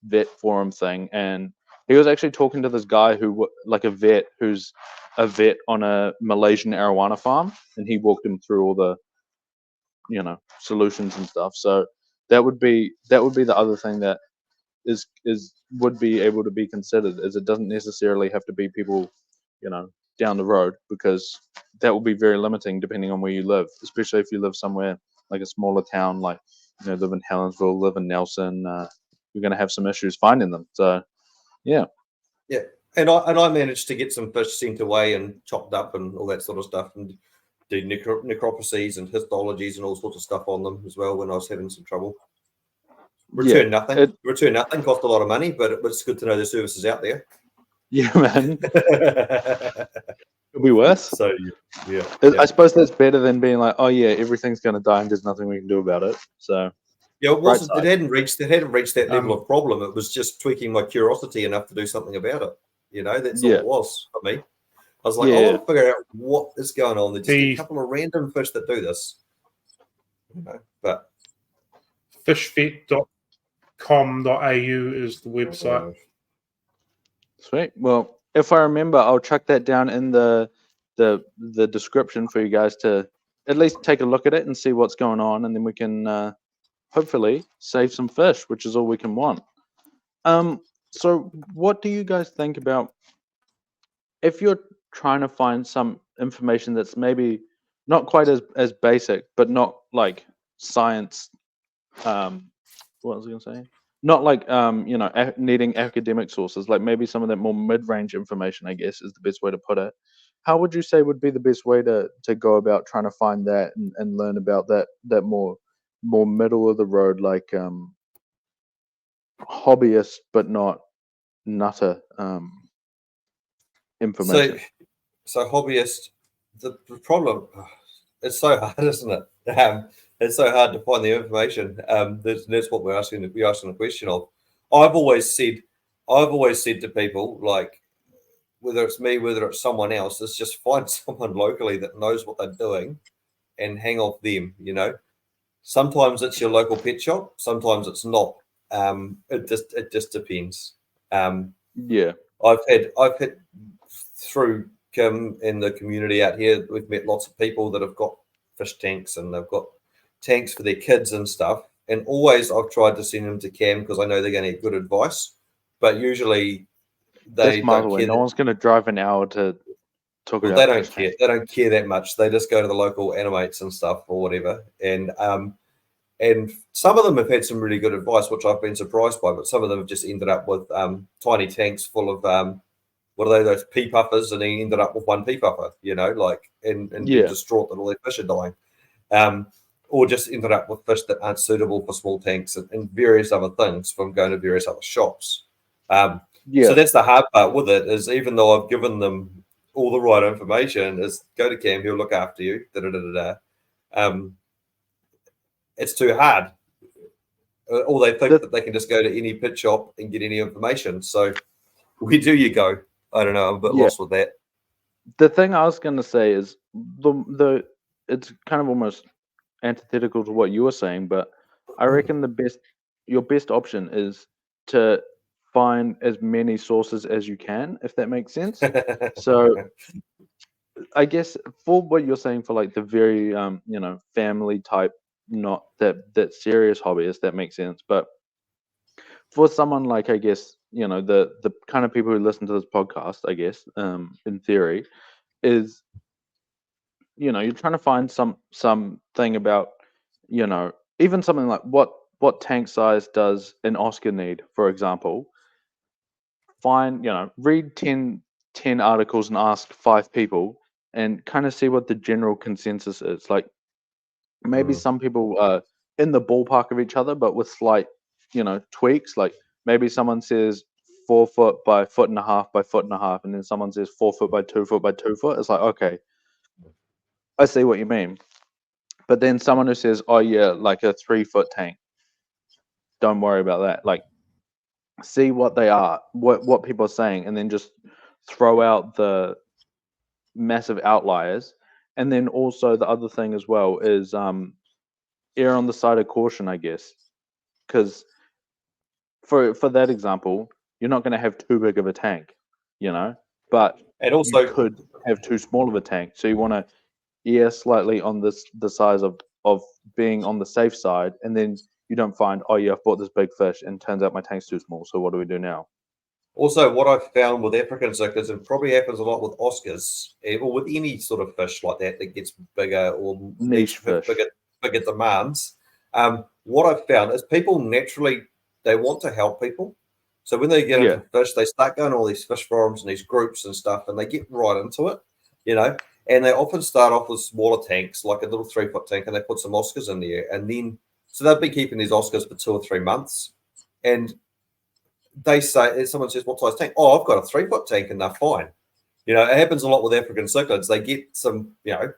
vet forum thing, and he was actually talking to this guy who, like a vet, who's a vet on a Malaysian arowana farm, and he walked him through all the, solutions and stuff. So that would be the other thing that is would be able to be considered, is it doesn't necessarily have to be people, down the road, because that will be very limiting depending on where you live, especially if you live somewhere like a smaller town, like live in Helensville, live in Nelson. You're going to have some issues finding them. So, yeah. And I managed to get some fish sent away and chopped up and all that sort of stuff, and do necropsies and histologies and all sorts of stuff on them as well when I was having some trouble. Return nothing. Return nothing. Cost a lot of money, but it's good to know the service is out there. Yeah, man. Could be worse. So yeah. I suppose that's better than being like, oh yeah, everything's going to die and there's nothing we can do about it. So yeah, it wasn't. It hadn't reached that level of problem. It was just tweaking my curiosity enough to do something about it. That's all it was for me. I was like, I want to figure out what is going on. There's just a couple of random fish that do this. But fishvet.com.au is the website. Sweet. Well, if I remember, I'll chuck that down in the description for you guys to at least take a look at it and see what's going on, and then we can hopefully save some fish, which is all we can want. So what do you guys think about if you're trying to find some information that's maybe not quite as basic, but not like science? What was I going to say? Not like needing academic sources, like maybe some of that more mid-range information, I guess, is the best way to put it. How would you say would be the best way to go about trying to find that and learn about that more middle of the road, like hobbyist but not nutter information? So hobbyist, the problem, it's so hard, isn't it? It's so hard to find the information. That's what we're asking the question of. I've always said to people, like, whether it's me, whether it's someone else, is just find someone locally that knows what they're doing and hang off them. Sometimes it's your local pet shop, sometimes it's not. It just depends. I've had through Kim in the community out here, we've met lots of people that have got fish tanks and they've got tanks for their kids and stuff. And always I've tried to send them to Cam because I know they're going to get good advice. But usually they don't care. No one's going to drive an hour to talk about. They don't care. They don't care that much. They just go to the local animates and stuff or whatever. And some of them have had some really good advice, which I've been surprised by. But some of them have just ended up with tiny tanks full of what are they? Those pea puffers, and he ended up with one pea puffer. And distraught that all their fish are dying. Or just ended up with fish that aren't suitable for small tanks and various other things from going to various other shops. So that's the hard part with it, is even though I've given them all the right information, is go to Cam, he'll look after you. It's too hard. Or they think that they can just go to any pit shop and get any information. So where do you go? I don't know. I'm a bit lost with that. The thing I was going to say is it's kind of almost antithetical to what you were saying, but I reckon your best option is to find as many sources as you can, if that makes sense. So I guess for what you're saying, for like the very family type, not that serious hobbyist, that makes sense. But for someone like, I guess, the kind of people who listen to this podcast, I guess, in theory, is you're trying to find something about, even something like what tank size does an Oscar need, for example. Find, read 10 articles and ask 5 people and kind of see what the general consensus is. Like maybe some people are in the ballpark of each other, but with slight, tweaks. Like maybe someone says 4 foot by 1.5 by 1.5, and then someone says 4 foot by 2 foot by 2 foot. It's like, okay, I see what you mean. But then someone who says, oh yeah, like a 3 foot tank, don't worry about that. Like, see what they are, what people are saying, and then just throw out the massive outliers And then also the other thing as well is err on the side of caution, I guess, because for that example, you're not going to have too big of a tank, but And you also, could have too small of a tank. So you want to err slightly on the size of being on the safe side, and then you don't find, oh yeah, I've bought this big fish and turns out my tank's too small. So what do we do now? Also, what I've found with African cichlids, and probably happens a lot with Oscars, or with any sort of fish like that gets bigger or Niche fish. bigger demands. What I've found is people naturally, they want to help people. So when they get into fish, they start going to all these fish forums and these groups and stuff, and they get right into it, and they often start off with smaller tanks, like a little 3-foot tank, and they put some Oscars in there. And then, so they've been keeping these Oscars for 2 or 3 months. And they say, someone says, what size tank? Oh, I've got a 3-foot tank and they're fine. It happens a lot with African cichlids. They get some, 4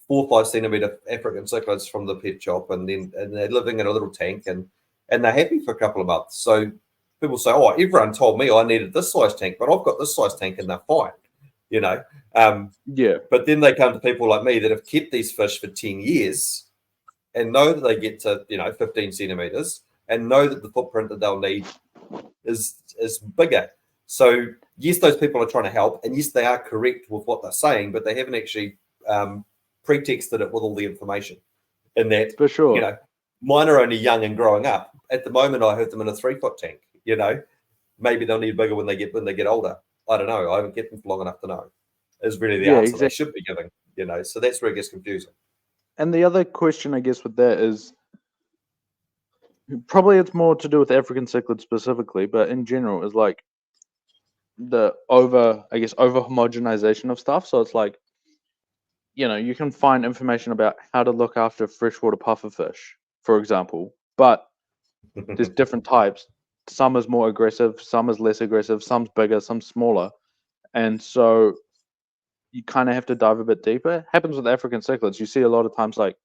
or 5 centimeter African cichlids from the pet shop, and they're living in a little tank, and they're happy for a couple of months. So people say, oh, everyone told me I needed this size tank, but I've got this size tank and they're fine. But then they come to people like me that have kept these fish for 10 years and know that they get to, 15 centimeters and know that the footprint that they'll need is bigger. So yes, those people are trying to help, and yes, they are correct with what they're saying, but they haven't actually pretexted it with all the information. In that, for sure, mine are only young and growing up. At the moment, I have them in a 3-foot tank. Maybe they'll need bigger when they get older. I don't know. I haven't kept them for long enough to know. Is really the answer they should be giving. So that's where it gets confusing. And the other question, I guess, with that is, probably it's more to do with African cichlid specifically, but in general is like the over homogenization of stuff. So it's like, you can find information about how to look after freshwater pufferfish, for example, but there's different types. Some is more aggressive, some is less aggressive, some's bigger, some's smaller. And so you kind of have to dive a bit deeper. It happens with African cichlids. You see a lot of times like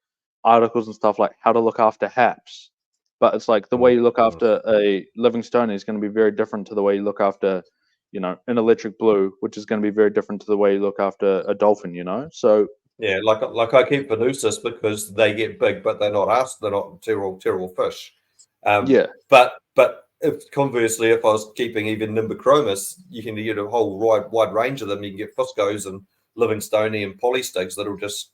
articles and stuff like how to look after haps. But it's like the way you look after a living stone is going to be very different to the way you look after, an electric blue, which is going to be very different to the way you look after a dolphin, So yeah, like I keep Frontosas because they get big, but they're not terrible fish. But if conversely, if I was keeping even Nimbochromis, you can get a whole wide range of them. You can get Fuscos and Livingstone and polystigs that'll just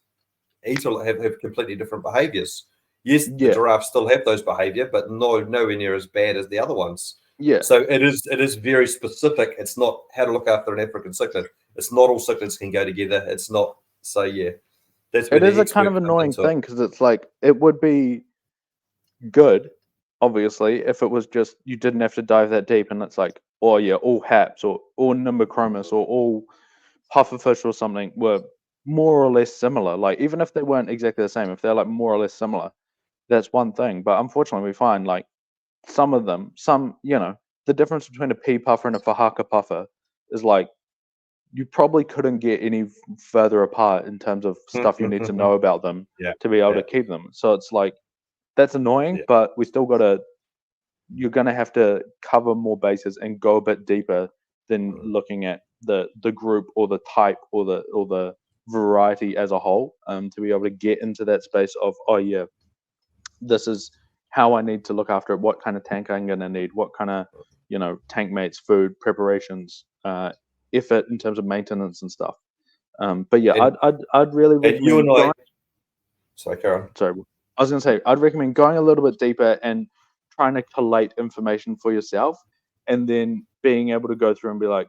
have completely different behaviors. Yes, the giraffes still have those behavior, but nowhere near as bad as the other ones. Yeah. So it is very specific. It's not how to look after an African cichlid. It's not all cichlids can go together. It's not. So yeah, that's where it is a kind of annoying thing because it's like it would be good, obviously, if it was just you didn't have to dive that deep, and it's like, oh yeah, all haps or all Nimbochromis or all pufferfish or something were more or less similar. Like even if they weren't exactly the same, if they're like more or less similar, that's one thing. But unfortunately, we find like some of them, the difference between a pea puffer and a wahaka puffer is like you probably couldn't get any further apart in terms of stuff you need to know about them to be able to keep them. So it's like that's annoying, but we still you're gonna have to cover more bases and go a bit deeper than looking at the group or the type or the variety as a whole, to be able to get into that space of, oh yeah, this is how I need to look after it, what kind of tank I'm going to need, what kind of, tank mates, food, preparations, effort in terms of maintenance and stuff. But yeah, I'd really recommend Sorry, Karen. Sorry, I was going to say, I'd recommend going a little bit deeper and trying to collate information for yourself, and then being able to go through and be like,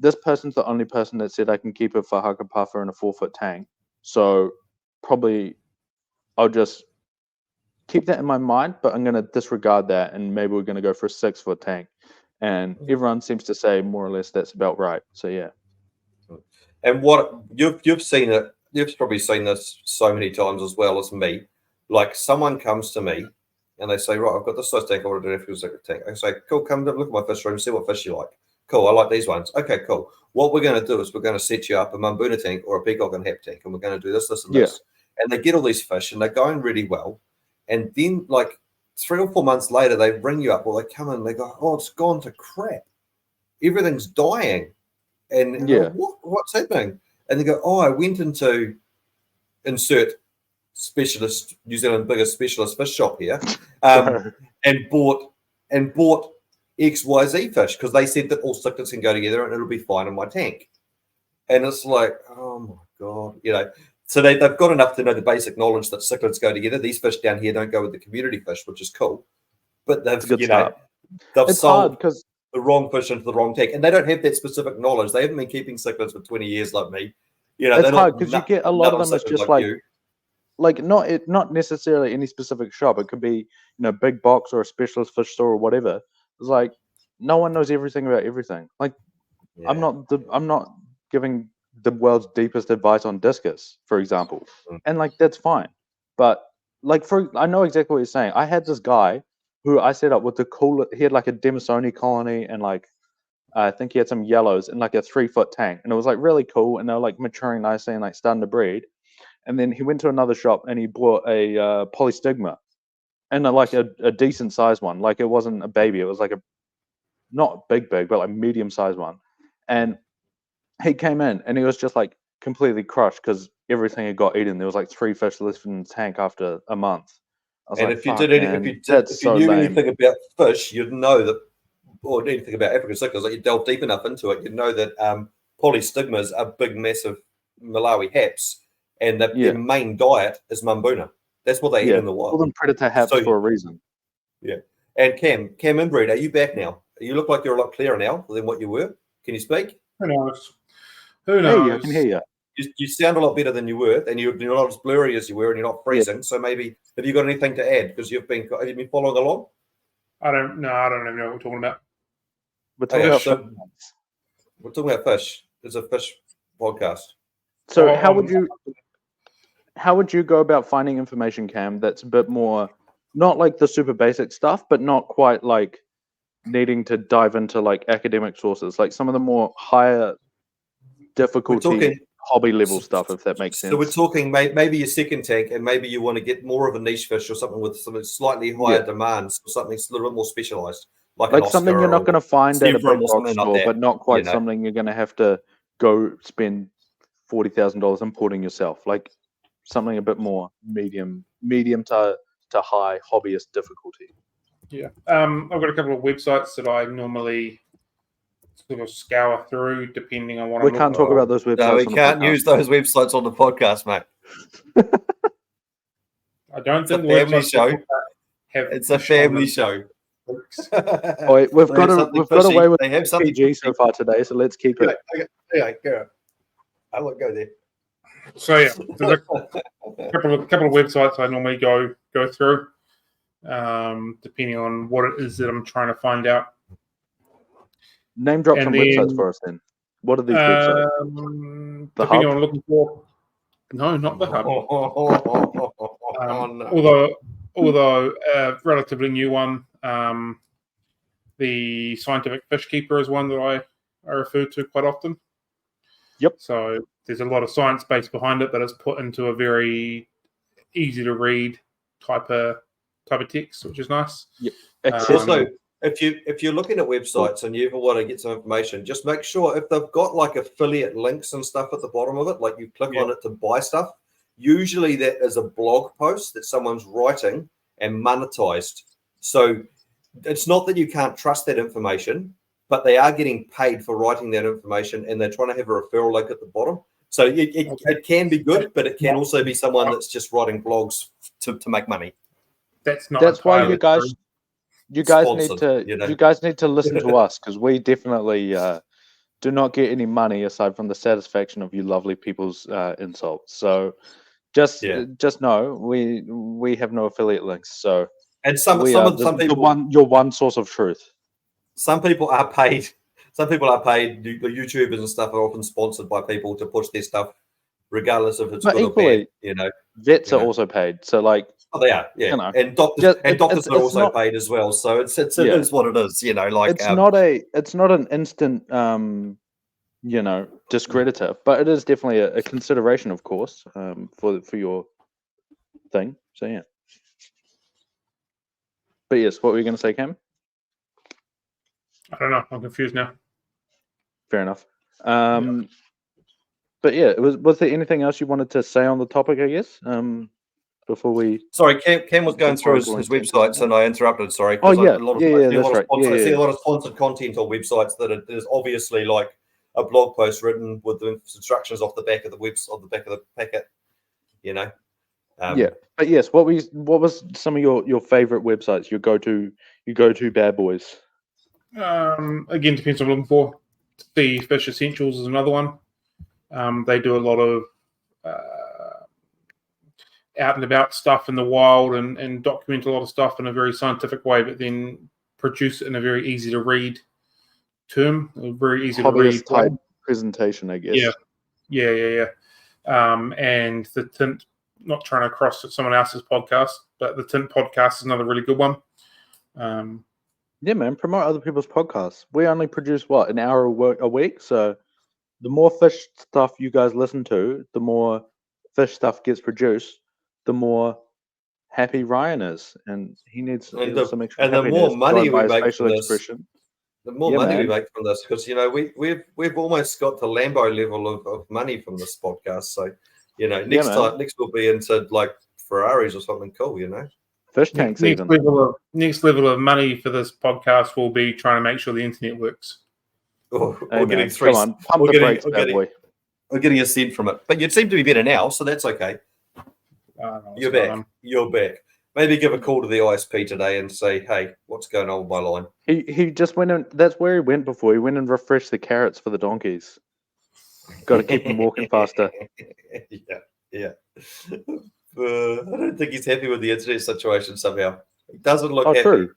this person's the only person that said I can keep a wahaka puffer in a 4-foot tank. So probably I'll just keep that in my mind, but I'm going to disregard that, and maybe we're going to go for a 6-foot tank. And everyone seems to say more or less that's about right. So yeah. And what you've seen it, you've probably seen this so many times as well as me. Like someone comes to me and they say, right, I've got this size tank, I want to do an African tank. I say, cool, come look at my fish room, see what fish you like. Cool, I like these ones. Okay, cool. What we're going to do is we're going to set you up a Mambuna tank or a peacock and hap tank, and we're going to do this, this, and this. And they get all these fish, and they're going really well. And then, like 3 or 4 months later, they ring you up, or they come in and they go, oh, it's gone to crap. Everything's dying. And what's happening? And they go, oh, I went into insert specialist, New Zealand's biggest specialist fish shop here, So, and bought XYZ fish because they said that all cichlids can go together and it'll be fine in my tank. And it's like, oh my God, so they've got enough to know the basic knowledge that cichlids go together. These fish down here don't go with the community fish, which is cool. But they've, they've it's hard sold because the wrong fish into the wrong tank. And they don't have that specific knowledge. They haven't been keeping cichlids for 20 years like me. it's hard because you get a lot of them as just like not necessarily any specific shop. It could be big box or a specialist fish store or whatever. It's like no one knows everything about everything. Like I'm not giving the world's deepest advice on discus, for example, and like that's fine. But like I know exactly what you're saying. I had this guy who I set up with the coolest. He had like a Demisoni colony and like I think he had some yellows in like a 3-foot tank, and it was like really cool, and they were like maturing nicely and like starting to breed. And then he went to another shop and he bought a polystigma, and like a decent sized one. Like it wasn't a baby; it was like a not big, but like medium sized one. And he came in and he was just like completely crushed because everything had got eaten. There was like 3 fish left in the tank after a month. I was and like, if you knew anything about fish, you'd know that, or anything about African cichlids, like you delve deep enough into it, you'd know that polystigmas are big, massive Malawi haps, and their main diet is mambuna. That's what they eat in the wild. Call them predator haps for a reason. Yeah. And Cam Inbreed, are you back now? You look like you're a lot clearer now than what you were. Can you speak? Who knows? Who knows? Hey, I can hear you. You sound a lot better than you were, and you're not as blurry as you were, and you're not freezing. Yeah. So maybe, have you got anything to add? Because have you been following along? I don't even know what we're talking about. We're talking we're talking about fish. It's a fish podcast. So how would you go about finding information, Cam, that's a bit more, not like the super basic stuff, but not quite like needing to dive into like academic sources, like some of the more higher difficulty hobby level stuff, if that makes sense. So we're talking maybe your second tank, and maybe you want to get more of a niche fish or something with some slightly higher demands, or something a little bit more specialized, like something you're not going to find at a big box store, like but not quite something you're going to have to go spend $40,000 importing yourself. Like something a bit more medium to high hobbyist difficulty. Yeah, I've got a couple of websites that I normally sort of scour through, depending on what we can't talk about those websites. No, we can't use those websites on the podcast, mate. I don't think it's a family show. It's a family show. Wait, we've got away with PG so far today, so let's keep it. Okay, go. I won't go there. So yeah, there's a couple of websites I normally go through, depending on what it is that I'm trying to find out. Name drop some websites for us then. What are these websites? The depending Hub? on I'm looking for. No, not the Hub. No. Although a relatively new one, the Scientific Fishkeeper is one that I refer to quite often. Yep. So there's a lot of science base behind it, but it's put into a very easy to read type of text, which is nice. Yep. Also, if you're looking at websites and you ever want to get some information, just make sure if they've got like affiliate links and stuff at the bottom of it, like you click on it to buy stuff, usually that is a blog post that someone's writing and monetized. So it's not that you can't trust that information, but they are getting paid for writing that information, and they're trying to have a referral link at the bottom. So it can be good, but it can also be someone that's just writing blogs to make money. That's why you guys need to listen to us, because we definitely do not get any money aside from the satisfaction of you lovely people's insults. So just know we have no affiliate links. So some people, your one source of truth. Some people are paid. Some people are paid. The YouTubers and stuff are often sponsored by people to push their stuff, regardless if it's good or bad. Vets are also paid. So they are, and doctors are also paid as well. So it is what it is. It's not an instant discreditor, but it is definitely a consideration, of course, for your thing. So yeah. But yes, what were you going to say, Cam? I don't know. I'm confused now. Fair enough. But yeah, was there anything else you wanted to say on the topic? I guess before we. Sorry, Cam was going through his websites and I interrupted. Sorry, because I see a lot of sponsored content on websites that is obviously like a blog post written with the instructions off the back of the back of the packet. You know. Yeah, but yes, what was some of your favorite websites? Your go to bad boys. Again, depends what I'm looking for. The Fish Essentials is another one. They do a lot of out and about stuff in the wild and document a lot of stuff in a very scientific way, but then produce it in a very easy to read term, very easy to read type presentation, I guess. Yeah. And the Tint, not trying to cross someone else's podcast, but the Tint podcast is another really good one. Yeah, man, promote other people's podcasts. We only produce an hour a week, so the more fish stuff you guys listen to, the more fish stuff gets produced, the more happy Ryan is, and he needs some extra. And the more money we make from this, expression. the more money we make from this, because we've almost got to Lambo level of money from this podcast. So next we'll be into like Ferraris or something cool. Fish tanks. Next level of money for this podcast will be trying to make sure the internet works. We're getting three. Come on, pump the brakes, bad boy. We're getting a cent from it, but you seem to be better now, so that's okay. You're back. You're back. Maybe give a call to the ISP today and say, "Hey, what's going on with my line?" He just went in. That's where he went before. He went and refreshed the carrots for the donkeys. Got to keep them walking faster. Yeah. I don't think he's happy with the internet situation somehow. He doesn't look happy. True.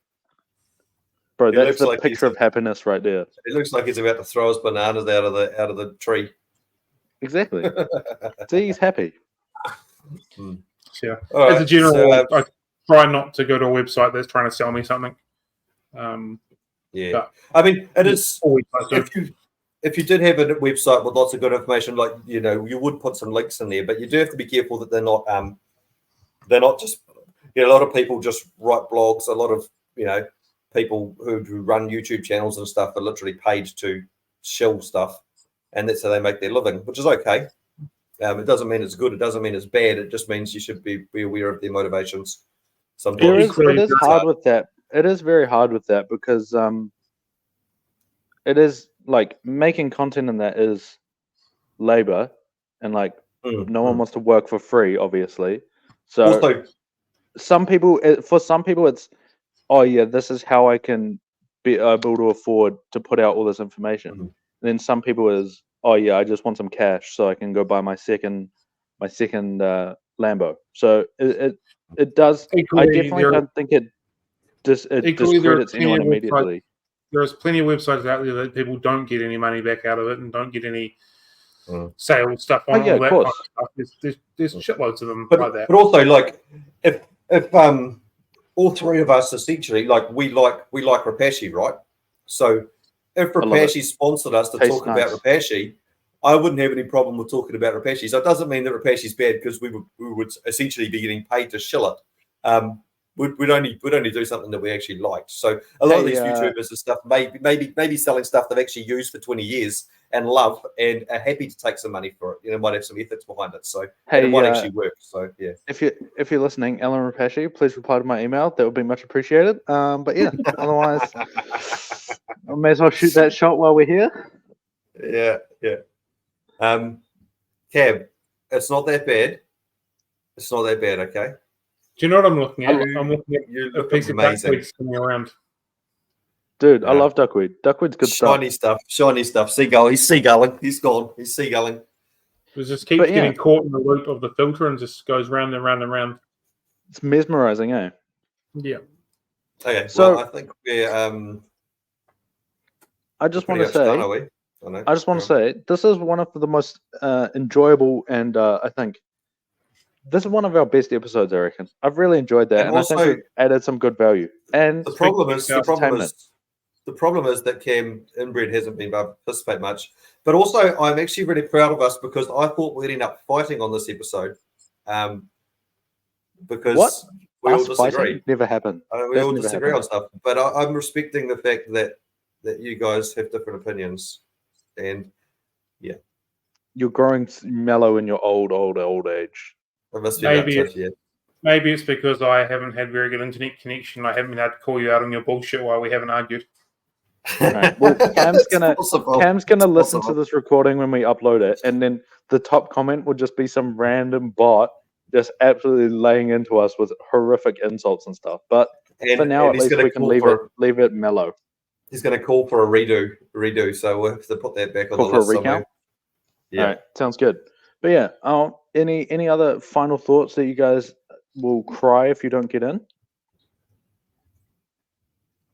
Bro, that's the picture of happiness right there. It looks like he's about to throw his bananas out of the tree. Exactly. See, he's happy. Yeah. As a general, I try not to go to a website that's trying to sell me something. Yeah. I mean, it is. If you did have a website with lots of good information, like you would put some links in there, but you do have to be careful that they're not just. A lot of people just write blogs. A lot of people who run YouTube channels and stuff are literally paid to shill stuff, and that's how they make their living, which is okay. It doesn't mean it's good. It doesn't mean it's bad. It just means you should be aware of their motivations. Sometimes it is hard with that. It is very hard with that because it is like making content in that is labor, and like no one wants to work for free, obviously. So also, some people it's, oh yeah, this is how I can be able to afford to put out all this information. And then some people is, oh yeah, I just want some cash so I can go buy my second Lambo. So it does. I definitely don't think it discredits anyone immediately. There's plenty of websites out there that people don't get any money back out of it and don't get any sales stuff on. Yeah, all that of course. Kind of stuff. There's shitloads of them like that. But also, like if all three of us essentially we like Rapashi, right? So if Rapashi sponsored us to talk about Rapashi, I wouldn't have any problem with talking about Rapashi. So it doesn't mean that Rapashi's bad because we would essentially be getting paid to shill it. We'd only do something that we actually liked. So a lot of these YouTubers and stuff maybe selling stuff they've actually used for 20 years and love and are happy to take some money for it. Might have some ethics behind it. So it might actually work. So yeah. If you're listening, Alan Rapashi, please reply to my email. That would be much appreciated. But yeah, otherwise, I may as well shoot that shot while we're here. Yeah. Cab, it's not that bad. It's not that bad, okay? Do you know what I'm looking at? I'm looking at a piece of duckweed spinning around. Dude, I love duckweed. Duckweed's good stuff. Shiny stuff. Seagull. He's seagulling. He's gone. He's seagulling. It just keeps getting caught in the loop of the filter and just goes round and round and round. It's mesmerizing, eh? Yeah. Okay. So I think we're. I just want to say this is one of the most enjoyable and I think this is one of our best episodes. I reckon I've really enjoyed that, and also, I think we've added some good value. And the problem is that Cam Inbred hasn't been able to participate much. But also, I'm actually really proud of us because I thought we'd end up fighting on this episode. Because we all disagree. Never happened. We all disagree on stuff. But I'm respecting the fact that you guys have different opinions. And yeah. you're growing mellow in your old age. It must be Maybe about 50, yeah. Maybe it's because I haven't had very good internet connection. I haven't been able to call you out on your bullshit while we haven't argued. Right. Well, Cam's gonna It's listen to possible. this recording when we upload it, and then the top comment will just be some random bot just absolutely laying into us with horrific insults and stuff. But for now, at he's least gonna we can call leave it mellow. He's going to call for a redo. So we'll have to put that back on Call the for a list somewhere. recount. Yeah. All right, sounds good. But yeah, any other final thoughts that you guys will cry if you don't get in?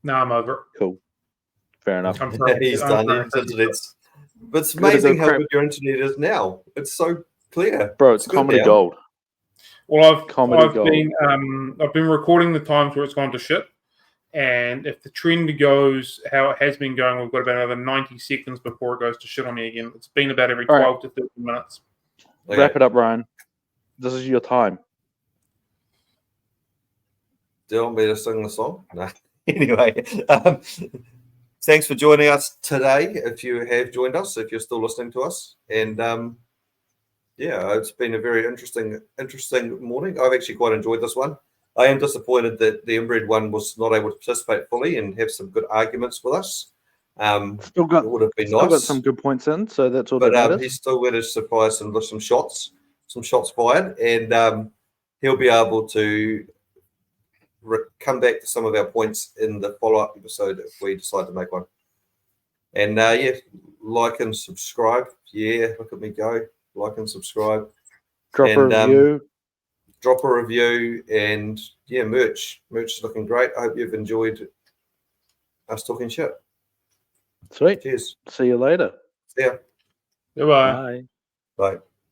No, I'm over it. Cool. Fair enough. I'm trying He's I'm done. trying His to- internet's. But it's Gotta go amazing how crap. good your internet is now. It's so clear. Bro, it's good comedy now. gold. Well, Comedy I've gold. been recording the times where it's gone to shit, and if the trend goes how it has been going, we've got about another 90 seconds before it goes to shit on me again. It's been about every All right. 12 to 13 minutes. Okay. Wrap it up, Ryan. This is your time. Do you want me to sing the song? No. Anyway, thanks for joining us today. If you have joined us, if you're still listening to us, and yeah, it's been a very interesting morning. I've actually quite enjoyed this one. I am disappointed that the inbred one was not able to participate fully and have some good arguments with us. Still got It would have been nice. got some good points in, so that's all that But matters. he's still going to surprise some shots fired, and he'll be able to come back to some of our points in the follow-up episode if we decide to make one. And yeah, like and subscribe. Yeah, look at me go. Like and subscribe. Drop a and, review. Drop a review, and yeah, merch is looking great. I hope you've enjoyed us talking shit. Sweet. Cheers. See you later. See ya. Goodbye. Bye. Bye.